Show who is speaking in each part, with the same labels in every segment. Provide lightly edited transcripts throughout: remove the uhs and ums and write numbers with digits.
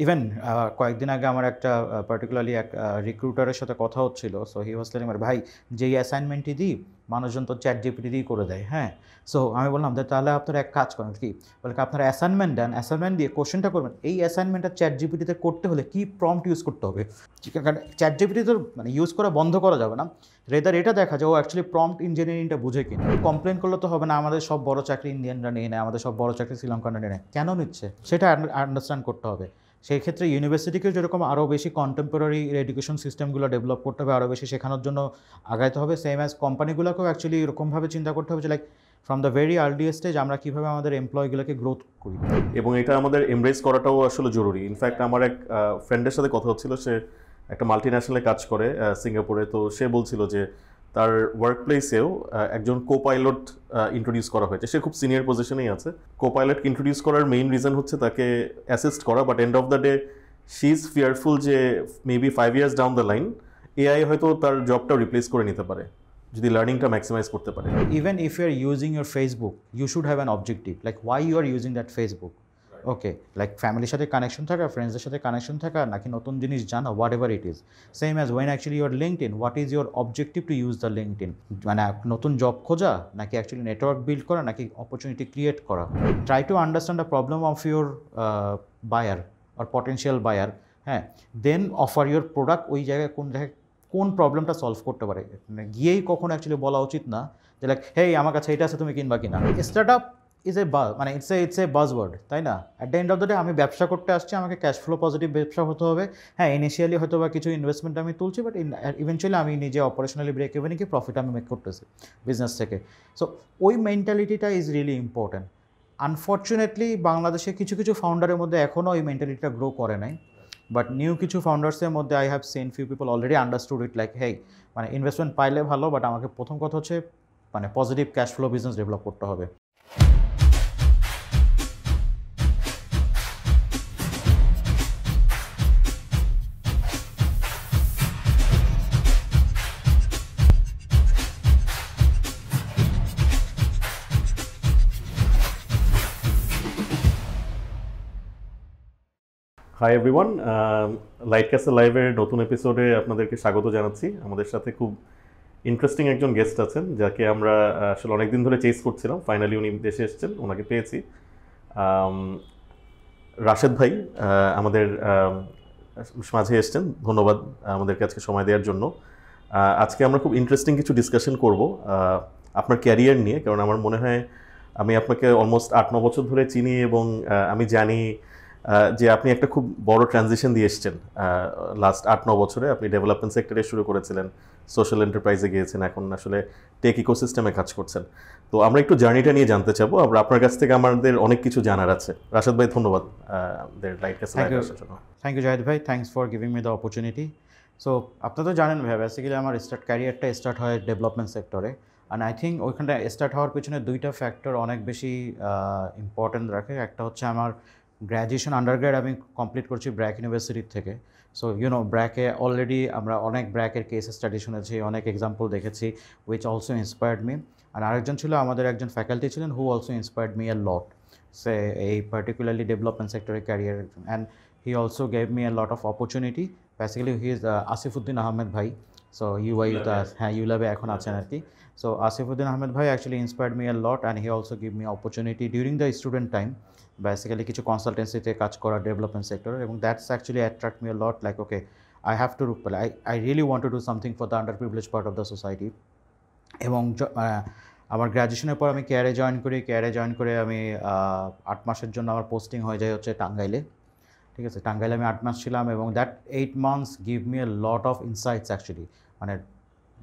Speaker 1: Even কয়েকদিন আগে আমার একটা পার্টিকুলারলি এক রিক্রুটারের সাথে কথা হচ্ছিল। সো হি ওয়াজ টেলিং ভাই, যেই অ্যাসাইনমেন্টই দিই মানুষজন তো চ্যাট জিপিটি দিয়েই করে দেয়। হ্যাঁ, সো আমি বললাম যে তাহলে আপনারা এক কাজ করেন কি, বলে কি আপনারা অ্যাসাইনমেন্ট দেন, অ্যাসাইনমেন্ট দিয়ে কোশ্চেনটা করবেন এই অ্যাসাইনমেন্টটা চ্যাট জিপিটিতে করতে হলে কী প্রম্পট ইউজ করতে হবে। কারণ চ্যাট জিপিটি তো মানে ইউজ করা বন্ধ করা যাবে না, রেদার এটা দেখা যায় ও অ্যাকচুয়ালি প্রম্পট ইঞ্জিনিয়ারিংটা বুঝে কিনা। কমপ্লেন করলে তো হবে না আমাদের সব বড় চাকরি ইন্ডিয়ানরা নিয়ে নেয়, আমাদের সব বড় চাকরি শ্রীলঙ্কানরা নিয়ে নেয়, কেন নিচ্ছে সেটা আন্ডারস্ট্যান্ড করতে হবে। সেই ক্ষেত্রে ইউনিভার্সিটিকেও যেরকম আরও বেশি কন্টেম্পোরারি এডুকেশন সিস্টেমগুলো ডেভেলপ করতে হবে, আরও বেশি শেখানোর জন্য আগাইতে হবে, সেম অ্যাজ কোম্পানিগুলোকেও অ্যাকচুয়ালি এরকমভাবে চিন্তা করতে হবে যে like from the very early stage আমরা কীভাবে আমাদের এমপ্লয়গুলোকে গ্রোথ করি।
Speaker 2: এবং এটা আমাদের এমব্রেস করাটাও আসলে জরুরি। ইনফ্যাক্ট আমার এক ফ্রেন্ডের সাথে কথা হচ্ছিল, সে একটা মাল্টি ন্যাশনালে কাজ করে সিঙ্গাপুরে। তো সে বলছিল যে তার ওয়ার্ক প্লেসেও একজন কো পাইলট ইন্ট্রোডিউস করা হয়েছে। সে খুব সিনিয়র পজিশনেই আছে। কো পাইলটকে ইন্ট্রোডিউস করার মেইন রিজন হচ্ছে তাকে অ্যাসিস্ট করা, but end of the day she is fearful যে maybe 5 years down the line AI হয়তো তার জবটাও রিপ্লেস করে নিতে পারে যদি লার্নিংটা ম্যাক্সিমাইজ করতে পারে।
Speaker 1: Even if you are using your Facebook, you should have an objective like why you are using that Facebook. Okay, like ফ্যামিলির সাথে কানেকশন থাকা, ফ্রেন্ডসদের সাথে কানেকশন থাকা, নাকি নতুন জিনিস জানা, whatever it is. Same as when actually your LinkedIn, what is your objective to use the LinkedIn. মানে নতুন জব খোঁজা, নাকি অ্যাকচুয়ালি নেটওয়ার্ক বিল্ড করা, নাকি অপরচুনিটি ক্রিয়েট করা। Try to understand the problem of your buyer or potential buyer. হ্যাঁ, then offer your product ওই জায়গায় কোন প্রবলেমটা সলভ করতে পারে। মানে গিয়েই কখনো অ্যাকচুয়ালি বলা উচিত না যে লাইক হেই আমার কাছে এটা আছে তুমি কিনবা কিনা। স্টার্ট আপ ইজ এ মানে ইটস এ বাজওয়ার্ড, তাই না? At the end of the day আমি ব্যবসা করতে আসছি, আমাকে ক্যাশ ফ্লো পজিটিভ ব্যবসা হতে হবে। হ্যাঁ, ইনিশিয়ালি হয়তো বা কিছু ইনভেস্টমেন্ট আমি তুলছি, বাট ইভেনচুয়ালি আমি নিজে অপারেশনালি ব্রেক ইভেনে কি প্রফিট আমি মেক করতেছি বিজনেস থেকে। সো ওই মেন্টালিটিটা ইজ রিয়েলি ইম্পর্ট্যান্ট। আনফর্চুনেটলি বাংলাদেশে কিছু কিছু ফাউন্ডারের মধ্যে এখনও ওই মেন্টালিটিটা গ্রো করে নাই। বাট নিউ কিছু ফাউন্ডার্সের মধ্যে I have seen few people already understood it like hey, মানে ইনভেস্টমেন্ট পাইলে ভালো, বাট আমাকে প্রথম কথা হচ্ছে মানে positive case flow business develop করতে হবে।
Speaker 2: হাই এভরিওয়ান, লাইট ক্যাসেল লাইভের নতুন এপিসোডে আপনাদেরকে স্বাগত জানাচ্ছি। আমাদের সাথে খুব ইন্টারেস্টিং একজন গেস্ট আছেন, যাকে আমরা আসলে অনেকদিন ধরে চেস করছিলাম। ফাইনালি উনি দেশে এসেছেন, ওনাকে পেয়েছি। রাশেদ ভাই আমাদের মাঝে এসছেন, ধন্যবাদ আমাদেরকে আজকে সময় দেওয়ার জন্য। আজকে আমরা খুব ইন্টারেস্টিং কিছু ডিসকাশন করব আপনার ক্যারিয়ার নিয়ে, কারণ আমার মনে হয় আমি আপনাকে অলমোস্ট 8-9 বছর ধরে চিনি এবং আমি জানি যে আপনি একটা খুব বড় ট্রানজিশন দিয়ে এসছেন। লাস্ট 8-9 বছরে আপনি ডেভেলপমেন্ট সেক্টরে শুরু করেছিলেন, সোশ্যাল এন্টারপ্রাইজে গিয়েছেন, এখন আসলে টেক ইকোসিস্টেমে কাজ করছেন। তো আমরা একটু জার্নিটা নিয়ে জানতে চাবো, আমরা আপনার কাছ থেকে আমাদের অনেক কিছু জানার আছে। রাশেদ ভাই, ধন্যবাদ লাইট ক্যাসেল লাইভে আসার জন্য।
Speaker 1: থ্যাংক ইউ জাহিদ ভাই, thanks for giving me the opportunity. So আপনারা তো জানেন ভাই, বেসিক্যালি আমার ক্যারিয়ারটা স্টার্ট হয় ডেভেলপমেন্ট সেক্টরে। অ্যান্ড আই থিঙ্ক ওইখানটা স্টার্ট হওয়ার পিছনে দুইটা ফ্যাক্টর অনেক বেশি ইম্পর্টেন্ট রাখে। একটা হচ্ছে আমার গ্র্যাজুয়েশন আন্ডারগ্রেড আমি কমপ্লিট করছি ব্র্যাক ইউনিভার্সিটির থেকে। সো ব্র্যাকে অলরেডি আমরা অনেক ব্র্যাকের কেস স্টাডি শুনেছি, অনেক এক্সাম্পল দেখেছি, উইচ অলসো ইন্সপায়ার্ড মি। আর আরেকজন ছিল আমাদের একজন ফ্যাকাল্টি ছিলেন who also inspired me a lot, সে এই পার্টিকুলারলি ডেভেলপমেন্ট সেক্টরের career. And he also gave me a lot of opportunity. Basically he is Asifuddin Ahmed ভাই। সো ইউআইতে, হ্যাঁ ইউল্যাবে এখন আছেন আর কি। সো আসিফুদ্দিন আহমেদ ভাই actually inspired me a lot and he also give me opportunity during the student time, basically কিছু কনসালটেন্সিতে কাজ করা development সেক্টরে। এবং that's actually attract me a lot like okay I have two I really want to do something for the under privilege part of the society. এবং আমার গ্র্যাজুয়েশনের পর আমি কেয়ারে জয়েন করি। কেয়ারে জয়েন করে আমি 8 মাসের জন্য আমার পোস্টিং হয়ে যায় হচ্ছে টাঙ্গাইলে। ঠিক আছে, টাঙ্গাইলে আমি 8 মাস ছিলাম এবং that 8 months give me a lot of insights actually. মানে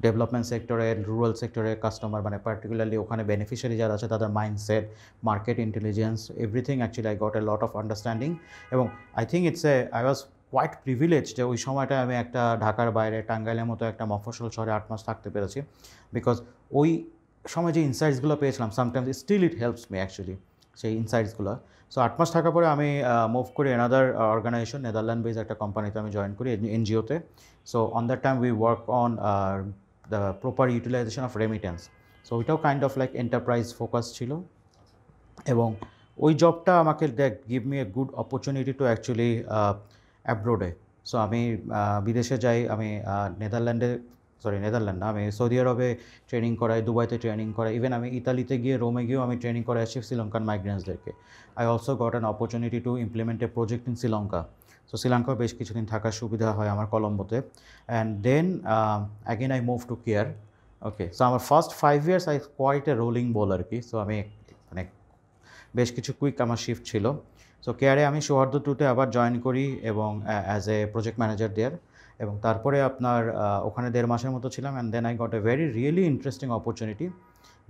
Speaker 1: ডেভেলপমেন্ট সেক্টরে, রুরাল সেক্টরে কাস্টমার, মানে পার্টিকুলারলি ওখানে বেনিফিশিয়ারি যারা আছে তাদের mindset, market intelligence, everything actually I got a lot of understanding. এবং I think I was quite privilege যে ওই সময়টা আমি একটা ঢাকার বাইরে টাঙ্গাইলের মতো একটা মফস্বল শহরে 8 মাস থাকতে পেরেছি। বিকজ ওই সময় যে ইনসাইটসগুলো পেয়েছিলাম, sometimes still it helps me actually সেই ইনসাইটসগুলো। সো 8 মাস থাকার পরে আমি মুভ করি অ্যানাদার অর্গানাইজেশন, নেদারল্যান্ড বেস একটা কোম্পানিতে আমি জয়েন করি, এনজিওতে। So on that time we work on the proper utilisation of remittance. So ওইটাও kind of like enterprise focus ছিল। এবং ওই জবটা আমাকে give me a good opportunity to actually অ্যাব্রোডে। সো আমি বিদেশে যাই, আমি নেদারল্যান্ড না, আমি সৌদি আরবে ট্রেনিং করাই, দুবাইতে ট্রেনিং করাই, ইভেন আমি ইতালিতে গিয়ে রোমে গিয়েও আমি ট্রেনিং করাই আসি শ্রীলঙ্কান মাইগ্রেন্টসদেরকে। I also got an opportunity to implement a project in Sri Lanka. So শ্রীলঙ্কাও বেশ কিছুদিন থাকার সুবিধা হয় আমার কলম্বোতে। And then again I move to CARE. Okay, so আমার first 5 years I quite a rolling ball আর কি। সো আমি মানে বেশ কিছু কুইক আমার শিফট ছিল। সো কেয়ারে আমি সৌহার্দ্য টুতে আবার জয়েন করি এবং as a project manager there, এবং তারপরে আপনার ওখানে 1.5 মাসের মতো ছিলাম। And then I got a very really interesting opportunity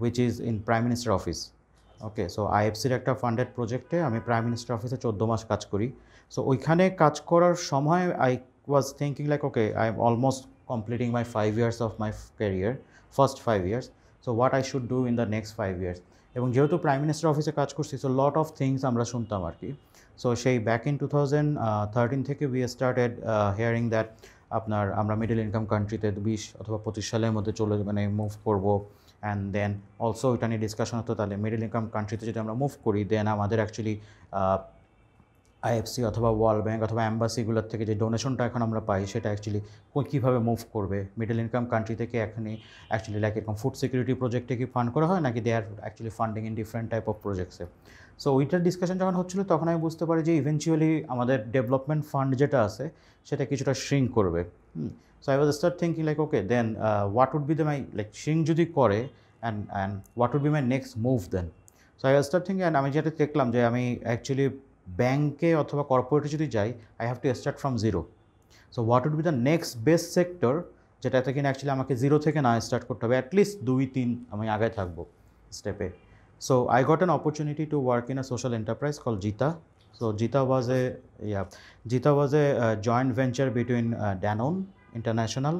Speaker 1: which is in prime minister office. Okay, so আইএফসির একটা ফান্ডেড প্রজেক্টে আমি প্রাইম মিনিস্টার অফিসে 14 মাস কাজ করি। সো ওইখানে কাজ করার সময় I was thinking like okay, I am almost completing my 5 years of my career, first 5 years। So what I should do in the next 5 years। এবং যেহেতু প্রাইম মিনিস্টার অফিসে কাজ করছি, সো লট অফ থিংস আমরা শুনতাম আর কি। So সেই back in 2013 থেকে উই স্টার্টেড হিয়ারিং দ্যাট আমরা মিডল ইনকাম কান্ট্রিতে 20 অথবা 25 সালের মধ্যে মুভ করবো। অ্যান্ড দেন অলসো এটা নিয়ে ডিসকাশন হতো, তাহলে মিডল ইনকাম কান্ট্রিতে যদি আমরা মুভ করি, দেন আমাদের অ্যাকচুয়ালি আইএফসি অথবা ওয়ার্ল্ড ব্যাঙ্ক অথবা অ্যাম্বাসিগুলোর থেকে যে ডোনেশনটা এখন আমরা পাই, সেটা অ্যাকচুয়ালি কীভাবে মুভ করবে মিডল ইনকাম কান্ট্রি থেকে। এখনই অ্যাকচুয়ালি লাইক এরকম ফুড সিকিউরিটি প্রজেক্টে কি ফান্ড করা হয়, নাকি they are actually funding in different type of প্রজেক্টসে। সো ওইটার ডিসকাশন যখন হচ্ছিলো, তখন আমি বুঝতে পারি যে ইভেনচুয়ালি আমাদের ডেভেলপমেন্ট ফান্ড যেটা আছে, সেটা কিছুটা শ্রিঙ্ক করবে। So I was start thinking like okay, then what would be the my like shrink যদি করে, and what would be my next move then. So I was start thinking, and আমি যেটা দেখলাম যে আমি অ্যাকচুয়ালি ব্যাংকে অথবা কর্পোরেটে যদি যাই, I have to start from zero. So what would be the next best sector, যেটাতে কিনা অ্যাকচুয়ালি আমাকে জিরো থেকে না স্টার্ট করতে হবে, অ্যাটলিস্ট 2-3 আমি আগে থাকবো স্টেপে। So I got an opportunity to work in a social enterprise call Jita. So Jita was a joint venture between Danone International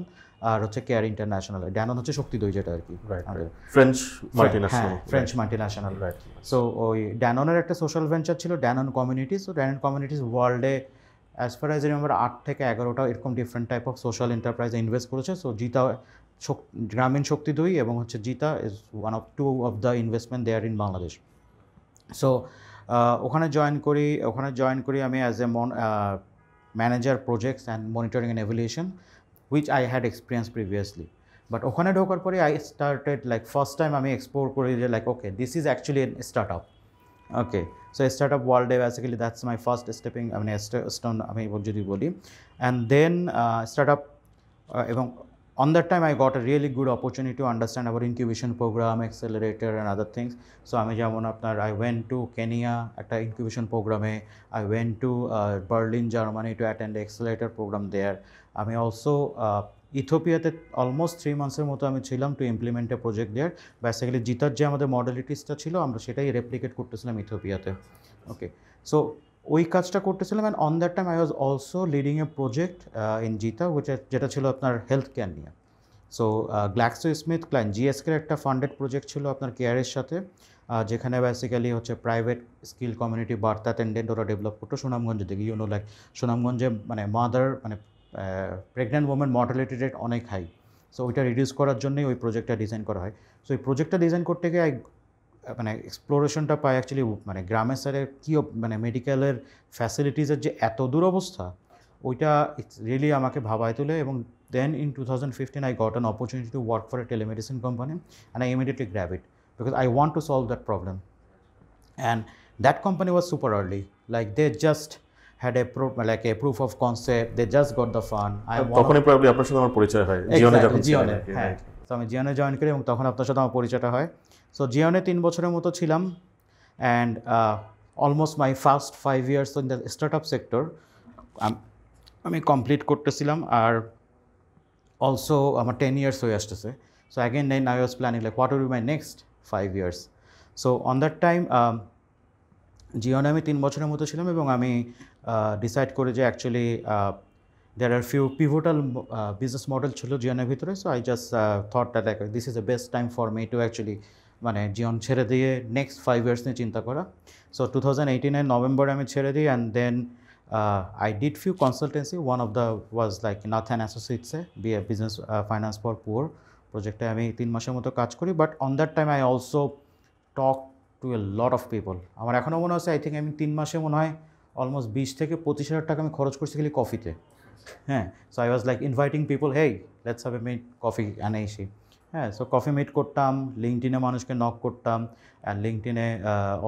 Speaker 1: আর হচ্ছে কেয়ার ইন্টারন্যাশনাল। ড্যানন হচ্ছে শক্তি দই, যেটা আর কি
Speaker 2: French multinational.
Speaker 1: French multinational. So ওই ড্যাননের একটা সোশ্যাল ভেঞ্চার ছিল, Danone communities. So Danone communities ওয়ার্ল্ডে অ্যাজ ফার অ্যাজ রিমেম্বার 8 থেকে 11টা এরকম ডিফারেন্ট টাইপ অফ সোশ্যাল এন্টারপ্রাইজে ইনভেস্ট করেছে। সো জিতা গ্রামীণ শক্তি দই এবং হচ্ছে Jita is one of 2 of the investment there in Bangladesh. So ওখানে জয়েন করি আমি as a manager projects and monitoring and evaluation, which I had experienced previously. But ওখানে ঢোকার পরে I started like first time আমি এক্সপ্লোর করি যে like okay, this is actually a startup. Okay, so a startup world basically that's my first stepping, I mean stone আমি যদি বলি। And then startup এবং on that time I got a really good opportunity to understand about incubation program, accelerator and other things. So আমি যেমন I went to Kenya একটা incubation programme, I went to Berlin, Germany to attend the accelerator program there. আমি also ইথিওপিয়াতে almost 3 মান্থসের মতো আমি ছিলাম to implement a project there. Basically জিতার যে আমাদের মডেলিটিসটা ছিল, আমরা সেটাই রেপ্লিকেট করতেছিলাম ইথিওপিয়াতে। ওকে, সো ওই কাজটা করতেছিলাম। And on that time I was also leading a project in জিতা, যেটা ছিল আপনার হেলথ কেয়ার নিয়ে। সো গ্ল্যাক্সো স্মিথ ক্লাইন জিএসকের একটা ফান্ডেড প্রজেক্ট ছিল আপনার কেয়ারের সাথে, যেখানে বেসিক্যালি হচ্ছে প্রাইভেট স্কিল কমিউনিটি বার্তা অ্যাটেন্ডেন্ট ওরা ডেভেলপ করতো সুনামগঞ্জের দিকে। লাইক সুনামগঞ্জে প্রেগনেন্ট ওমেন মর্টালিটি রেট অনেক হাই। সো ওইটা রিডিউস করার জন্যই ওই প্রজেক্টটা ডিজাইন করা হয়। সো এই প্রজেক্টটা ডিজাইন করতে গিয়ে এক্সপ্লোরেশনটা পাই অ্যাকচুয়ালি গ্রামের সাইডে কী মেডিকেলের ফ্যাসিলিটিসের যে এত দুরবস্থা, ওইটা ইটস রিয়েলি আমাকে ভাবায় তোলে। এবং দেন in 2015 I got an opportunity to work for a telemedicine company, and I immediately grabbed it because I want to solve that problem. And that company was super early, like they just had a proof of concept, they just got the fund.
Speaker 2: তখনই probably আপনার সাথে আমার পরিচয় হয় জিওনে যখন ছিলেন।
Speaker 1: হ্যাঁ, তো আমি জিওনে জয়েন করি এবং তখন আপনার সাথে আমার পরিচয়টা হয়। সো জিওনে 3 বছরের মতো ছিলাম। And almost my first 5 years in the startup sector আমি কমপ্লিট করতেছিলাম। আর অলসো আমার 10 years হয়ে আসতেছে। So again then I was planning like what will be my next 5 years. So on that time জিওনে আমি 3 বছরের মতো ছিলাম এবং আমি ডিসাইড করি যে actually there are few pivotal business model ছিল জিওনের ভিতরে। So I just thought that this is the best time for me to actually জিওন ছেড়ে দিয়ে নেক্সট 5 years নিয়ে চিন্তা করা। সো 2018 নভেম্বরে আমি ছেড়ে দিই। And then I did few consultancy. One of the was like Nathan Associates, be a business finance for poor project. আমি 3 মাসের মতো কাজ করি। But on that time I also talk to A lot of people. আমার এখনও মনে হচ্ছে I think আমি 3 মাসে মনে হয় অলমোস্ট 20 থেকে 25,000 টাকা আমি খরচ করছি খালি কফিতে। হ্যাঁ, so I was like inviting people, hey let's have a meet coffee and এসি। হ্যাঁ, সো কফি মিট করতাম, লিঙ্কডিনে মানুষকে নক করতাম, অ্যান্ড লিঙ্কডিনে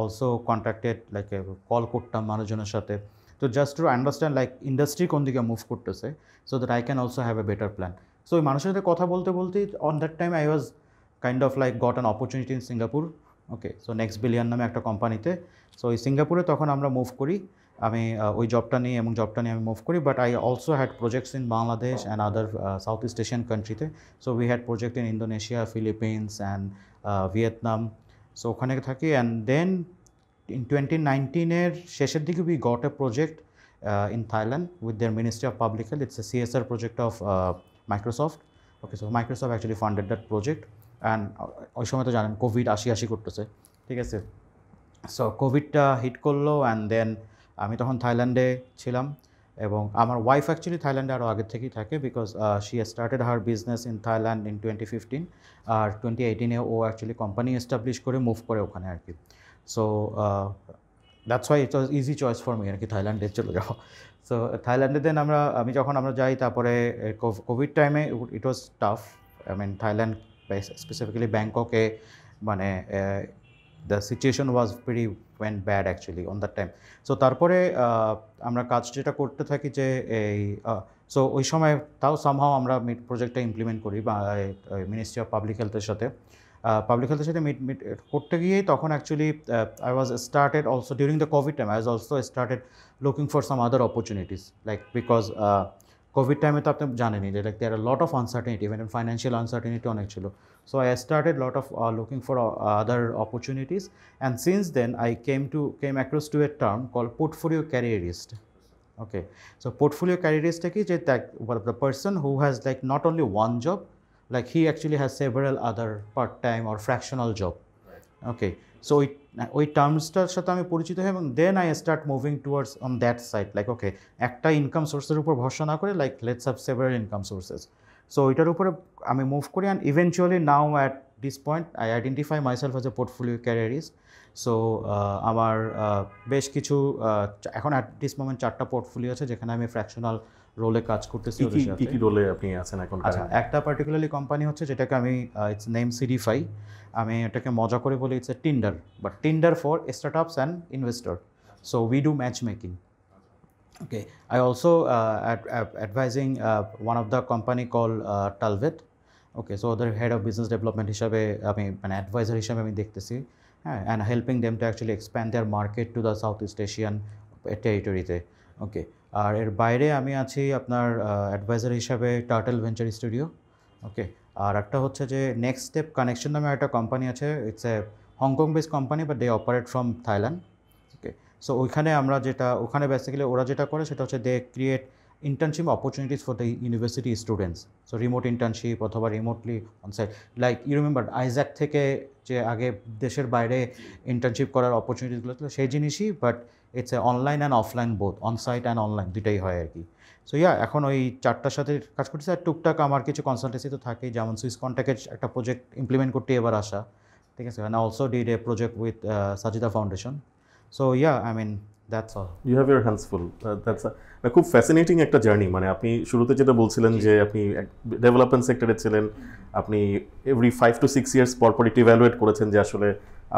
Speaker 1: অলসো কন্ট্যাক্টেড লাইক কল করতাম মানুষজনের সাথে, তো just to understand like industry কোন দিকে মুভ করতেছে, so that I can also have a better plan. সো ওই মানুষের সাথে কথা বলতে বলতেই on that time I was kind of like goat an opportunity in Singapore. Okay, so next billion নামে একটা কোম্পানিতে। সো ওই সিঙ্গাপুরে তখন আমরা মুভ করি, আমি ওই জবটা নিয়ে আমি মুভ করি, but I also had projects in Bangladesh and other south east Asian কান্ট্রিতে। So we had project in Indonesia, Philippines and Vietnam. So ওখানে থাকি, অ্যান্ড দেন ইন 2019-এর শেষের দিকে we got a project in Thailand with their ministry of public health. It's a CSR project of Microsoft. Okay, so Microsoft actually funded that project, and ওই সময় তো জানেন Covid আসি করতেছে, ঠিক আছে। সো কোভিডটা হিট করলো, অ্যান্ড দেন আমি তখন থাইল্যান্ডে ছিলাম, এবং আমার ওয়াইফ অ্যাকচুয়ালি থাইল্যান্ডে আরও আগের থেকেই থাকে, because she started her business in Thailand in 2015, আর 2018-এ ও অ্যাকচুয়ালি কোম্পানি এস্টাবলিশ করে মুভ করে ওখানে আর কি। So that's why it was easy choice for me আর কি, থাইল্যান্ডে চলে যাওয়া। সো থাইল্যান্ডে দেন আমরা যাই, তারপরে কোভিড টাইমে it was tough. I mean Thailand specifically ব্যাংককে, মানে the situation was very went bad actually on that time. So তারপরে আমরা কাজ যেটা করতে থাকি যে এই সো ওই সময় তাও সামহাও আমরা প্রজেক্টটা ইমপ্লিমেন্ট করি বা মিনিস্ট্রি অফ পাবলিক হেলথের সাথে। পাবলিক হেলথের সাথে মিট করতে গিয়েই তখন actually I was started also during the covid time, I was also started looking for some other opportunities, like because covid টাইমে তো আপনি জানেনই যে like there are lot of uncertainty, even financial uncertainty অনেক ছিল। So I started lot of looking for other opportunities, and since then I came across to a term called portfolio careerist. Okay, so portfolio careerist is the person who has like not only one job, like he actually has several other part-time or fractional job. Okay, so ওই টার্মসটার সাথে আমি পরিচিত হই, এবং then I start moving towards on that side, like okay একটা income সোর্সের উপর ভরসা না করে like let's have several income sources. So ওইটার উপরে আমি মুভ করি, and eventually now at this point I identify myself as a portfolio careerist. So আমার বেশ কিছু এখন অ্যাট দিস মোমেন্ট 4টা পোর্টফোলিও আছে, যেখানে আমি ফ্র্যাকশনাল রোলে কাজ করতেছি।
Speaker 2: কি রোলে আপনি আছেন এখন?
Speaker 1: আচ্ছা, একটা পার্টিকুলারলি কোম্পানি হচ্ছে যেটাকে আমি ইটস নেম সিডিফাই, আমি এটাকে মজা করে বলি it's a Tinder, but Tinder for startups and investor. So we do match making. Okay, I also advising one of the company called Talvet. Okay, so the head of business development হিসাবে আমি মানে adviser হিসাবে আমি দেখতেছি, হ্যাঁ, and helping them to actually expand their market to the Southeast Asian territory-তে। ওকে, আর এর বাইরে আমি আছি আপনার অ্যাডভাইজার হিসাবে টার্টেল ভেঞ্চার স্টুডিও। ওকে, আর একটা হচ্ছে যে নেক্সট স্টেপ কানেকশন নামে একটা কোম্পানি আছে, it's a Hong Kong based company, but they operate from Thailand. Okay, so ওইখানে ওখানে বেসিক্যালি ওরা যেটা করে সেটা হচ্ছে they create internship opportunities for the university students. So remote internship অথবা remotely onsite, like you remember Isaac থেকে যে আগে দেশের বাইরে ইন্টার্নশিপ করার অপরচুনিটিসগুলো ছিল সেই জিনিসই, but it's a online and offline both, onsite and online দুটাই হয় আর কি। সো এখন ওই 4টার সাথে কাজ করতেছি, আর টুকটাক আমার কিছু কনসালটেন্সি তো থাকেই, যেমন সুইস কন্ট্যাক্টের একটা প্রজেক্ট ইমপ্লিমেন্ট করতে এবার আসা, ঠিক আছে, and also did A project with Sajida foundation. So I mean that's all.
Speaker 2: You have your hands full. That's খুব ফ্যাসিনেটিং একটা জার্নি। মানে আপনি শুরুতে যেটা বলছিলেন যে আপনি ডেভেলপমেন্ট সেক্টরে ছিলেন, আপনি এভরি 5 to 6 ইয়ার্স পরপর একটু ইভ্যালুয়েট করেছেন যে আসলে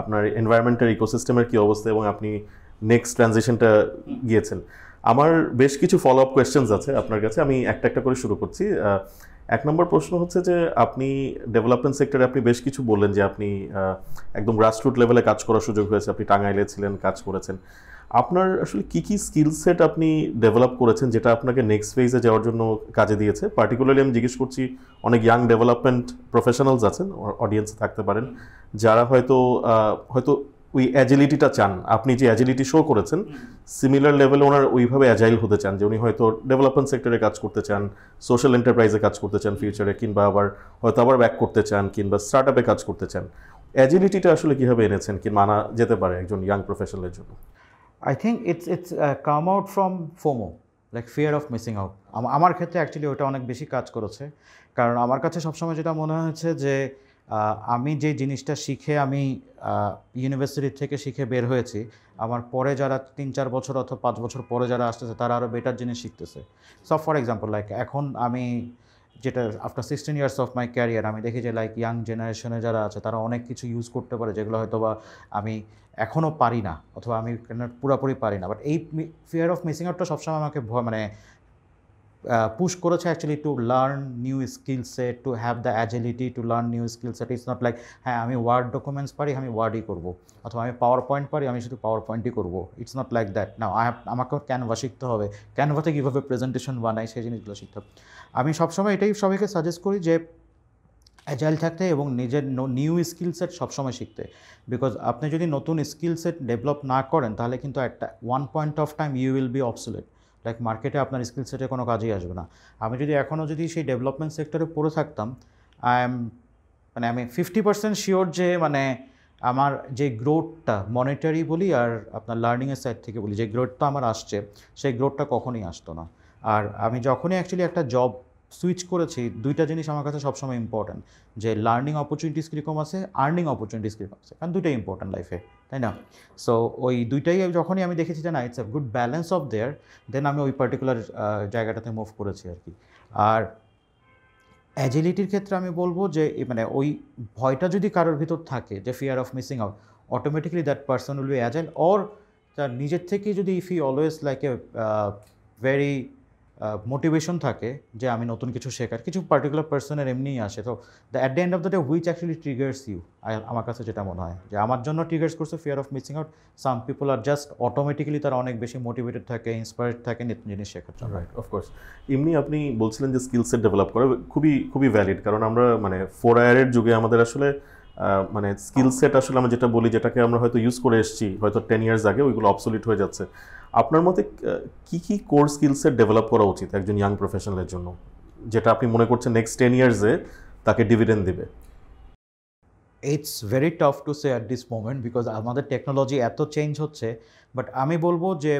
Speaker 2: আপনার এনভায়রনমেন্টের ইকোসিস্টেমের কী অবস্থা, এবং আপনি নেক্সট ট্রানজিশনটা গিয়েছেন। আমার বেশ কিছু ফলো আপ কোয়েশ্চেন্স আছে আপনার কাছে, আমি একটা করে শুরু করছি। 1 নম্বর প্রশ্ন হচ্ছে যে আপনি ডেভেলপমেন্ট সেক্টরে আপনি বেশ কিছু বললেন যে আপনি একদম গ্রাসরুট লেভেলে কাজ করার সুযোগ হয়েছে, আপনি টাঙ্গাইলে ছিলেন, কাজ করেছেন। আপনার আসলে কী স্কিল সেট আপনি ডেভেলপ করেছেন যেটা আপনাকে নেক্সট ফেজে যাওয়ার জন্য কাজে দিয়েছে? পার্টিকুলারলি আমি জিজ্ঞেস করছি, অনেক ইয়াং ডেভেলপমেন্ট প্রফেশনালস আছেন, অডিয়েন্সে থাকতে পারেন, যারা হয়তো ওই অ্যাজিলিটিটা চান। আপনি যে অ্যাজিলিটি শো করেছেন, সিমিলার লেভেলে ওনার ওইভাবে অ্যাজাইল হতে চান, যে উনি হয়তো ডেভেলপমেন্ট সেক্টরে কাজ করতে চান, সোশ্যাল এন্টারপ্রাইজে কাজ করতে চান ফিউচারে, কিংবা আবার ব্যাক করতে চান, কিংবা স্টার্ট আপে কাজ করতে চান। অ্যাজিলিটিটা আসলে কীভাবে এনেছেন, কি মানা যেতে পারে একজন ইয়াং প্রফেশনালের জন্য?
Speaker 1: I think it's come out from FOMO, like fear of missing out. আমার ক্ষেত্রে অ্যাকচুয়ালি ওটা অনেক বেশি কাজ করেছে, কারণ আমার কাছে সবসময় যেটা মনে হয়েছে যে আমি যে জিনিসটা শিখে আমি ইউনিভার্সিটি থেকে শিখে বের হয়েছি, আমার পরে যারা 3-4 বছর অথবা 5 বছর পরে যারা আসতেছে তারা আরও বেটার জিনিস শিখতেছে। সো ফর এক্সাম্পল লাইক এখন আমি যেটা after 16 years of my career আমি দেখি যে লাইক ইয়াং জেনারেশনে যারা আছে তারা অনেক কিছু ইউজ করতে পারে যেগুলো হয়তো বা আমি এখনও পারি না অথবা আমি পুরোপুরি পারি না। বাট এই ফিয়ার অফ মিসিং আউটটা সবসময় আমাকে মানে পুশ করেছে actually to learn new skill set, to have the agility to learn new skill set. It's not like হ্যাঁ আমি ওয়ার্ড ডকুমেন্টস পারি আমি ওয়ার্ডই করবো, অথবা আমি পাওয়ার পয়েন্ট পারি আমি শুধু পাওয়ার পয়েন্টই করবো। ইটস নট লাইক দ্যাট না, আমাকেও ক্যানভা শিখতে হবে, ক্যানভাতে কীভাবে প্রেজেন্টেশন বানাই সেই জিনিসগুলো শিখতে হবে। আমি সবসময় এটাই সবাইকে সাজেস্ট করি যে অ্যাজাইল থাকতে এবং নিজের নিউ স্কিল সেট সবসময় শিখতে। বিকজ আপনি যদি নতুন স্কিল সেট ডেভেলপ না করেন তাহলে কিন্তু একটা one point of time you will be obsolete, like মার্কেটে আপনার স্কিল সেটে কোনো কাজেই আসবে না। আমি যদি এখনও যদি সেই ডেভেলপমেন্ট সেক্টরে পড়ে থাকতাম, আমি 50% শিওর যে মানে আমার যে গ্রোথটা মনিটারি বলি আর আপনার লার্নিংয়ের সাইড থেকে বলি যে গ্রোথটা আমার আসছে সেই গ্রোথটা কখনই আসতো না। আর আমি যখনই অ্যাকচুয়ালি একটা জব সুইচ করেছি দুইটা জিনিস আমার কাছে সবসময় ইম্পর্ট্যান্ট, যে লার্নিং অপরচুনিটিস কীরকম আছে, আর্নিং অপরচুনিটিস কীরকম আছে, কারণ দুইটাই ইম্পর্ট্যান্ট লাইফে, তাই না? সো ওই দুইটাই যখনই আমি দেখেছি যে না it's a good balance of there, then আমি ওই পার্টিকুলার জায়গাটাতে মুভ করেছি আর কি। আর অ্যাজিলিটির ক্ষেত্রে আমি বলবো যে মানে ওই ভয়টা যদি কারোর ভিতর থাকে যে fear of missing out, automatically that person will be agile. Or তার নিজের থেকেই যদি if E always like a very motivation থাকে যে আমি নতুন কিছু শেখার, কিছু পার্টিকুলার পার্সনের এমনিই আসে, তো at the end of the day which actually triggers you, আমার কাছে যেটা মনে হয় যে আমার জন্য ট্রিগার্স করছে fear of missing out. Some people are just automatically তারা অনেক বেশি মোটিভেটেড থাকে, ইন্সপায়ার্ড থাকে নতুন জিনিস শেখার জন্য।
Speaker 2: Right, of course. এমনি আপনি বলছিলেন যে স্কিল সেট ডেভেলপ করা খুবই খুবই ভ্যালিড, কারণ আমরা মানে 4 ইয়ারের যুগে আমাদের আসলে মানে স্কিল সেট আসলে আমরা যেটা বলি যেটাকে আমরা হয়তো ইউজ করে এসেছি হয়তো 10 ইয়ার্স আগে, ওইগুলো অবসলিট হয়ে যাচ্ছে। আপনার মতে কী কী কোর স্কিল সেট ডেভেলপ করা উচিত একজন ইয়াং প্রফেশনালের জন্য, যেটা আপনি মনে করছেন নেক্সট 10 ইয়ার্সে তাকে ডিভিডেন্ড দেবে?
Speaker 1: It's very tough to say at this moment because আমাদের টেকনোলজি এত চেঞ্জ হচ্ছে, বাট আমি বলবো যে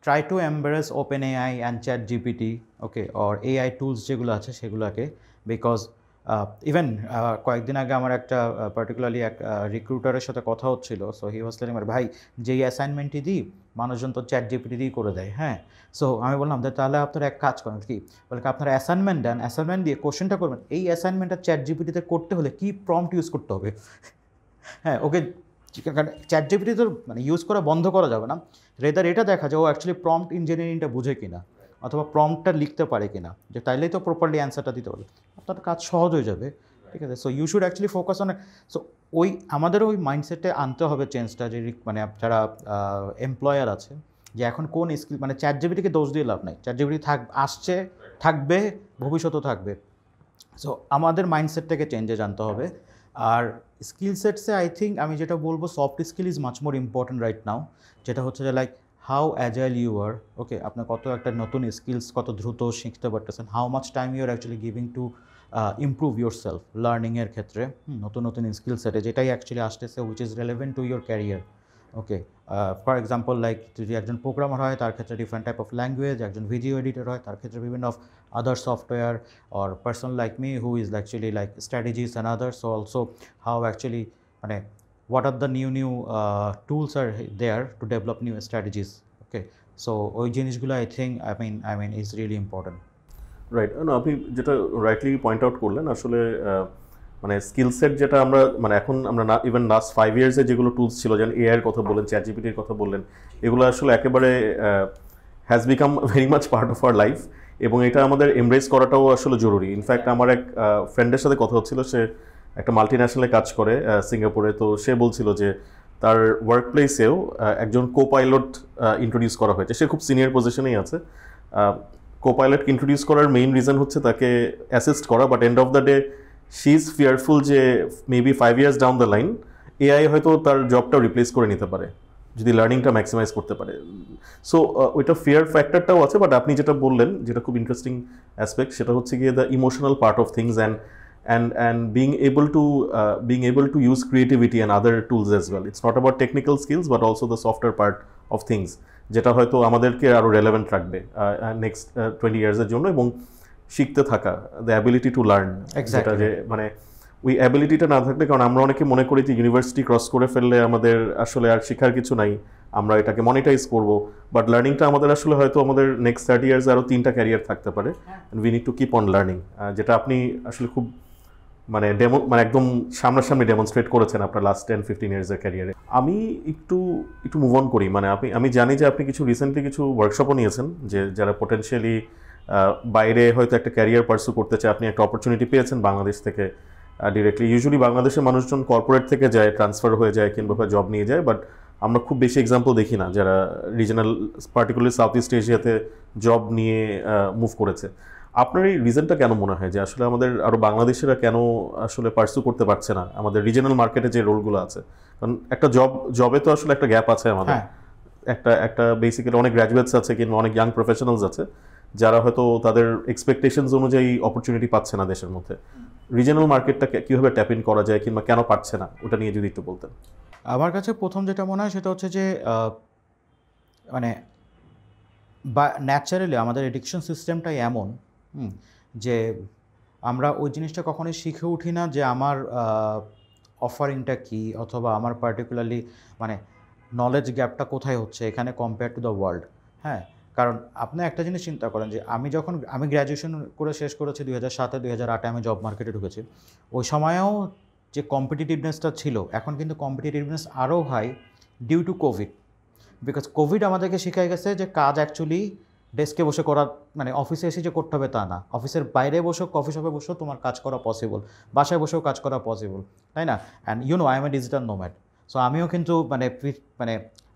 Speaker 1: try two embarrass open AI and chat GPT, okay, or AI tools যেগুলো আছে সেগুলোকে। বিকজ ইভেন কয়েকদিন আগে আমার একটা পার্টিকুলারলি এক রিক্রুটারের সাথে কথা হচ্ছিল, সো হি ওয়াজ টেলিং ভাই যেই অ্যাসাইনমেন্টই দিই মানুষজন তো চ্যাট জিপিটি দিয়েই করে দেয়। হ্যাঁ, সো আমি বললাম যে তাহলে আপনারা এক কাজ করেন কি, বলে আপনার অ্যাসাইনমেন্ট দেন, অ্যাসাইনমেন্ট দিয়ে কোশ্চেনটা করবেন এই অ্যাসাইনমেন্টটা চ্যাট জিপিটিতে করতে হলে কী প্রম্পট ইউজ করতে হবে। হ্যাঁ, ওকে চ্যাট জিপিটি তো মানে ইউজ করা বন্ধ করা যাবে না, রেদার এটা দেখা যায় ও অ্যাকচুয়ালি প্রম্পট ইঞ্জিনিয়ারিংটা বুঝে কিনা অথবা প্রম্পটটা লিখতে পারে কিনা, যে তাইলেই তো প্রপারলি অ্যান্সারটা দিতে পারবে, আপনার কাজ সহজ হয়ে যাবে। ঠিক আছে, so you should actually focus on. So ওই আমাদেরও ওই মাইন্ডসেটে আনতে হবে চেঞ্জটা, যে মানে যারা এমপ্লয়ার আছে যে এখন কোন স্কিল, মানে চ্যাট জিপিটিকে দোষ দিয়ে লাভ নাই, চ্যাট জিপিটি আসছে, থাকবে, ভবিষ্যতেও থাকবে। সো আমাদের মাইন্ডসেটটাকে চেঞ্জে জানতে হবে। আর স্কিল সেটসে আই থিঙ্ক আমি যেটা বলবো soft skill is much more important right now, যেটা হচ্ছে যে like how agile you are, okay, আপনার কত একটা নতুন স্কিলস কত দ্রুত শিখতে পারতেছেন, how much time you are actually giving to improve yourself লার্নিংয়ের ক্ষেত্রে, নতুন নতুন স্কিল সেটে যেটাই অ্যাকচুয়ালি আসতেছে which is relevant to your career. Okay, for example like যদি একজন প্রোগ্রামার হয় তার ক্ষেত্রে ডিফারেন্ট টাইপ অফ ল্যাঙ্গুয়েজ, একজন ভিডিও এডিটর হয় তার ক্ষেত্রে বিভিন্ন of other software, or person like me who is actually like strategies and others, so also how actually what are the new tools are there to develop new strategies. Okay, so ওই জিনিসগুলো I mean is really important.
Speaker 2: Right, না আপনি যেটা rightly point out করলেন আসলে মানে skill set যেটা আমরা মানে এখন আমরা না ইভেন লাস্ট 5 ইয়ার্সে যেগুলো টুলস ছিল, যেন এআই এর কথা বললেন, চ্যাট জিপিটির কথা বললেন, এগুলো আসলে একেবারে has become very much part of our life, এবং এটা আমাদের এমব্রেস করাটাও আসলে জরুরি। ইনফ্যাক্ট আমার এক ফ্রেন্ডের সাথে কথা হচ্ছিল, সে একটা মাল্টি ন্যাশনালে কাজ করে সিঙ্গাপুরে, তো সে বলছিল যে তার ওয়ার্ক প্লেসেও একজন কো পাইলট ইন্ট্রোডিউস করা হয়েছে, সে খুব সিনিয়র পজিশনেই আছে। কো পাইলট ইন্ট্রোডিউস করার মেইন রিজন হচ্ছে তাকে অ্যাসিস্ট করা, but end of the day she is fearful যে maybe 5 years down the line AI হয়তো তার জবটাও রিপ্লেস করে নিতে পারে যদি লার্নিংটা ম্যাক্সিমাইজ করতে পারে। সো ওইটা ফিয়ার ফ্যাক্টরটাও আছে, বাট আপনি যেটা বললেন যেটা খুব ইন্টারেস্টিং অ্যাসপেক্ট, সেটা হচ্ছে গিয়ে the emotional part of things and being able to use creativity and other tools as well. It's not about technical skills but also the softer part of things, যেটা হয়তো আমাদেরকে আরও রেলেভেন্ট রাখবে next 20 ইয়ার্সের জন্য, এবং শিখতে থাকা, দ্য অ্যাবিলিটি টু লার্ন, যেটা যে মানে ওই অ্যাবিলিটিটা না থাকলে, কারণ আমরা অনেকে মনে করি যে ইউনিভার্সিটি ক্রস করে ফেললে আমাদের আসলে আর শেখার কিছু নাই, আমরা এটাকে মনিটাইজ করব, বাট লার্নিংটা আমাদের আসলে হয়তো আমাদের নেক্সট 30 ইয়ার্স আরও 3টা ক্যারিয়ার থাকতে পারে, we need to keep on learning, যেটা আপনি আসলে খুব মানে একদম সামনাসামনি ডেমনস্ট্রেট করেছেন আপনার লাস্ট 10-15 ইয়ার্সের ক্যারিয়ারে। আমি একটু মুভ অন করি, মানে আমি জানি যে আপনি রিসেন্টলি কিছু ওয়ার্কশপও নিয়েছেন, যে যারা পোটেনশিয়ালি বাইরে হয়তো একটা ক্যারিয়ার পার্সু করতে চায়, আপনি একটা অপরচুনিটি পেয়েছেন বাংলাদেশ থেকে ডিরেক্টলি। ইউজুয়ালি বাংলাদেশের মানুষজন কর্পোরেট থেকে যায়, ট্রান্সফার হয়ে যায় কিংবা জব নিয়ে যায়, বাট আমরা খুব বেশি এক্সাম্পল দেখি না যারা রিজনাল পার্টিকুলারলি সাউথ ইস্ট এশিয়াতে জব নিয়ে মুভ করেছে। আপনার এই রিজনটা কেন মনে হয় যে আসলে আমাদের আরও বাংলাদেশিরা কেন আসলে পার্সু করতে পারছে না আমাদের রিজনাল মার্কেটে যে রোলগুলো আছে? কারণ একটা জবে তো আসলে একটা গ্যাপ আছে আমাদের, একটা বেসিক্যালি অনেক গ্র্যাজুয়েটস আছে কিংবা অনেক ইয়াং প্রফেশনালস আছে যারা হয়তো তাদের এক্সপেকটেশনস অনুযায়ী অপরচুনিটি পাচ্ছে না দেশের মধ্যে। রিজনাল মার্কেটটা কীভাবে ট্যাপ ইন করা যায় কিংবা কেন পাচ্ছে না, ওটা নিয়ে যদি একটু বলতেন।
Speaker 1: আমার কাছে প্রথম যেটা মনে হয় সেটা হচ্ছে যে মানে বা ন্যাচারালি আমাদের এডুকেশন সিস্টেমটাই এমন যে আমরা ওই জিনিসটা কখনোই শিখে উঠি না যে আমার অফারিংটা কী, অথবা আমার পার্টিকুলারলি মানে নলেজ গ্যাপটা কোথায় হচ্ছে এখানে কম্পেয়ার টু দ্য ওয়ার্ল্ড। হ্যাঁ, কারণ আপনি একটা জিনিস চিন্তা করেন যে আমি গ্র্যাজুয়েশন করে শেষ করেছি 2007-এ, 2008-এ আমি জব মার্কেটে ঢুকেছি। ওই সময়েও যে কম্পিটিটিভনেসটা ছিল, এখন কিন্তু কম্পিটিটিভনেস আরও high due to covid. Because covid আমাদেরকে শিখাই গেছে যে কাজ অ্যাকচুয়ালি ডেস্কে বসে করা, মানে অফিসে এসে যে করতে হবে তা না, অফিসের বাইরে বসেও, কফি শপে বসেও তোমার কাজ করা পসিবল, বাসায় বসেও কাজ করা পসিবল, তাই না? And I am A digital nomad. So আমিও কিন্তু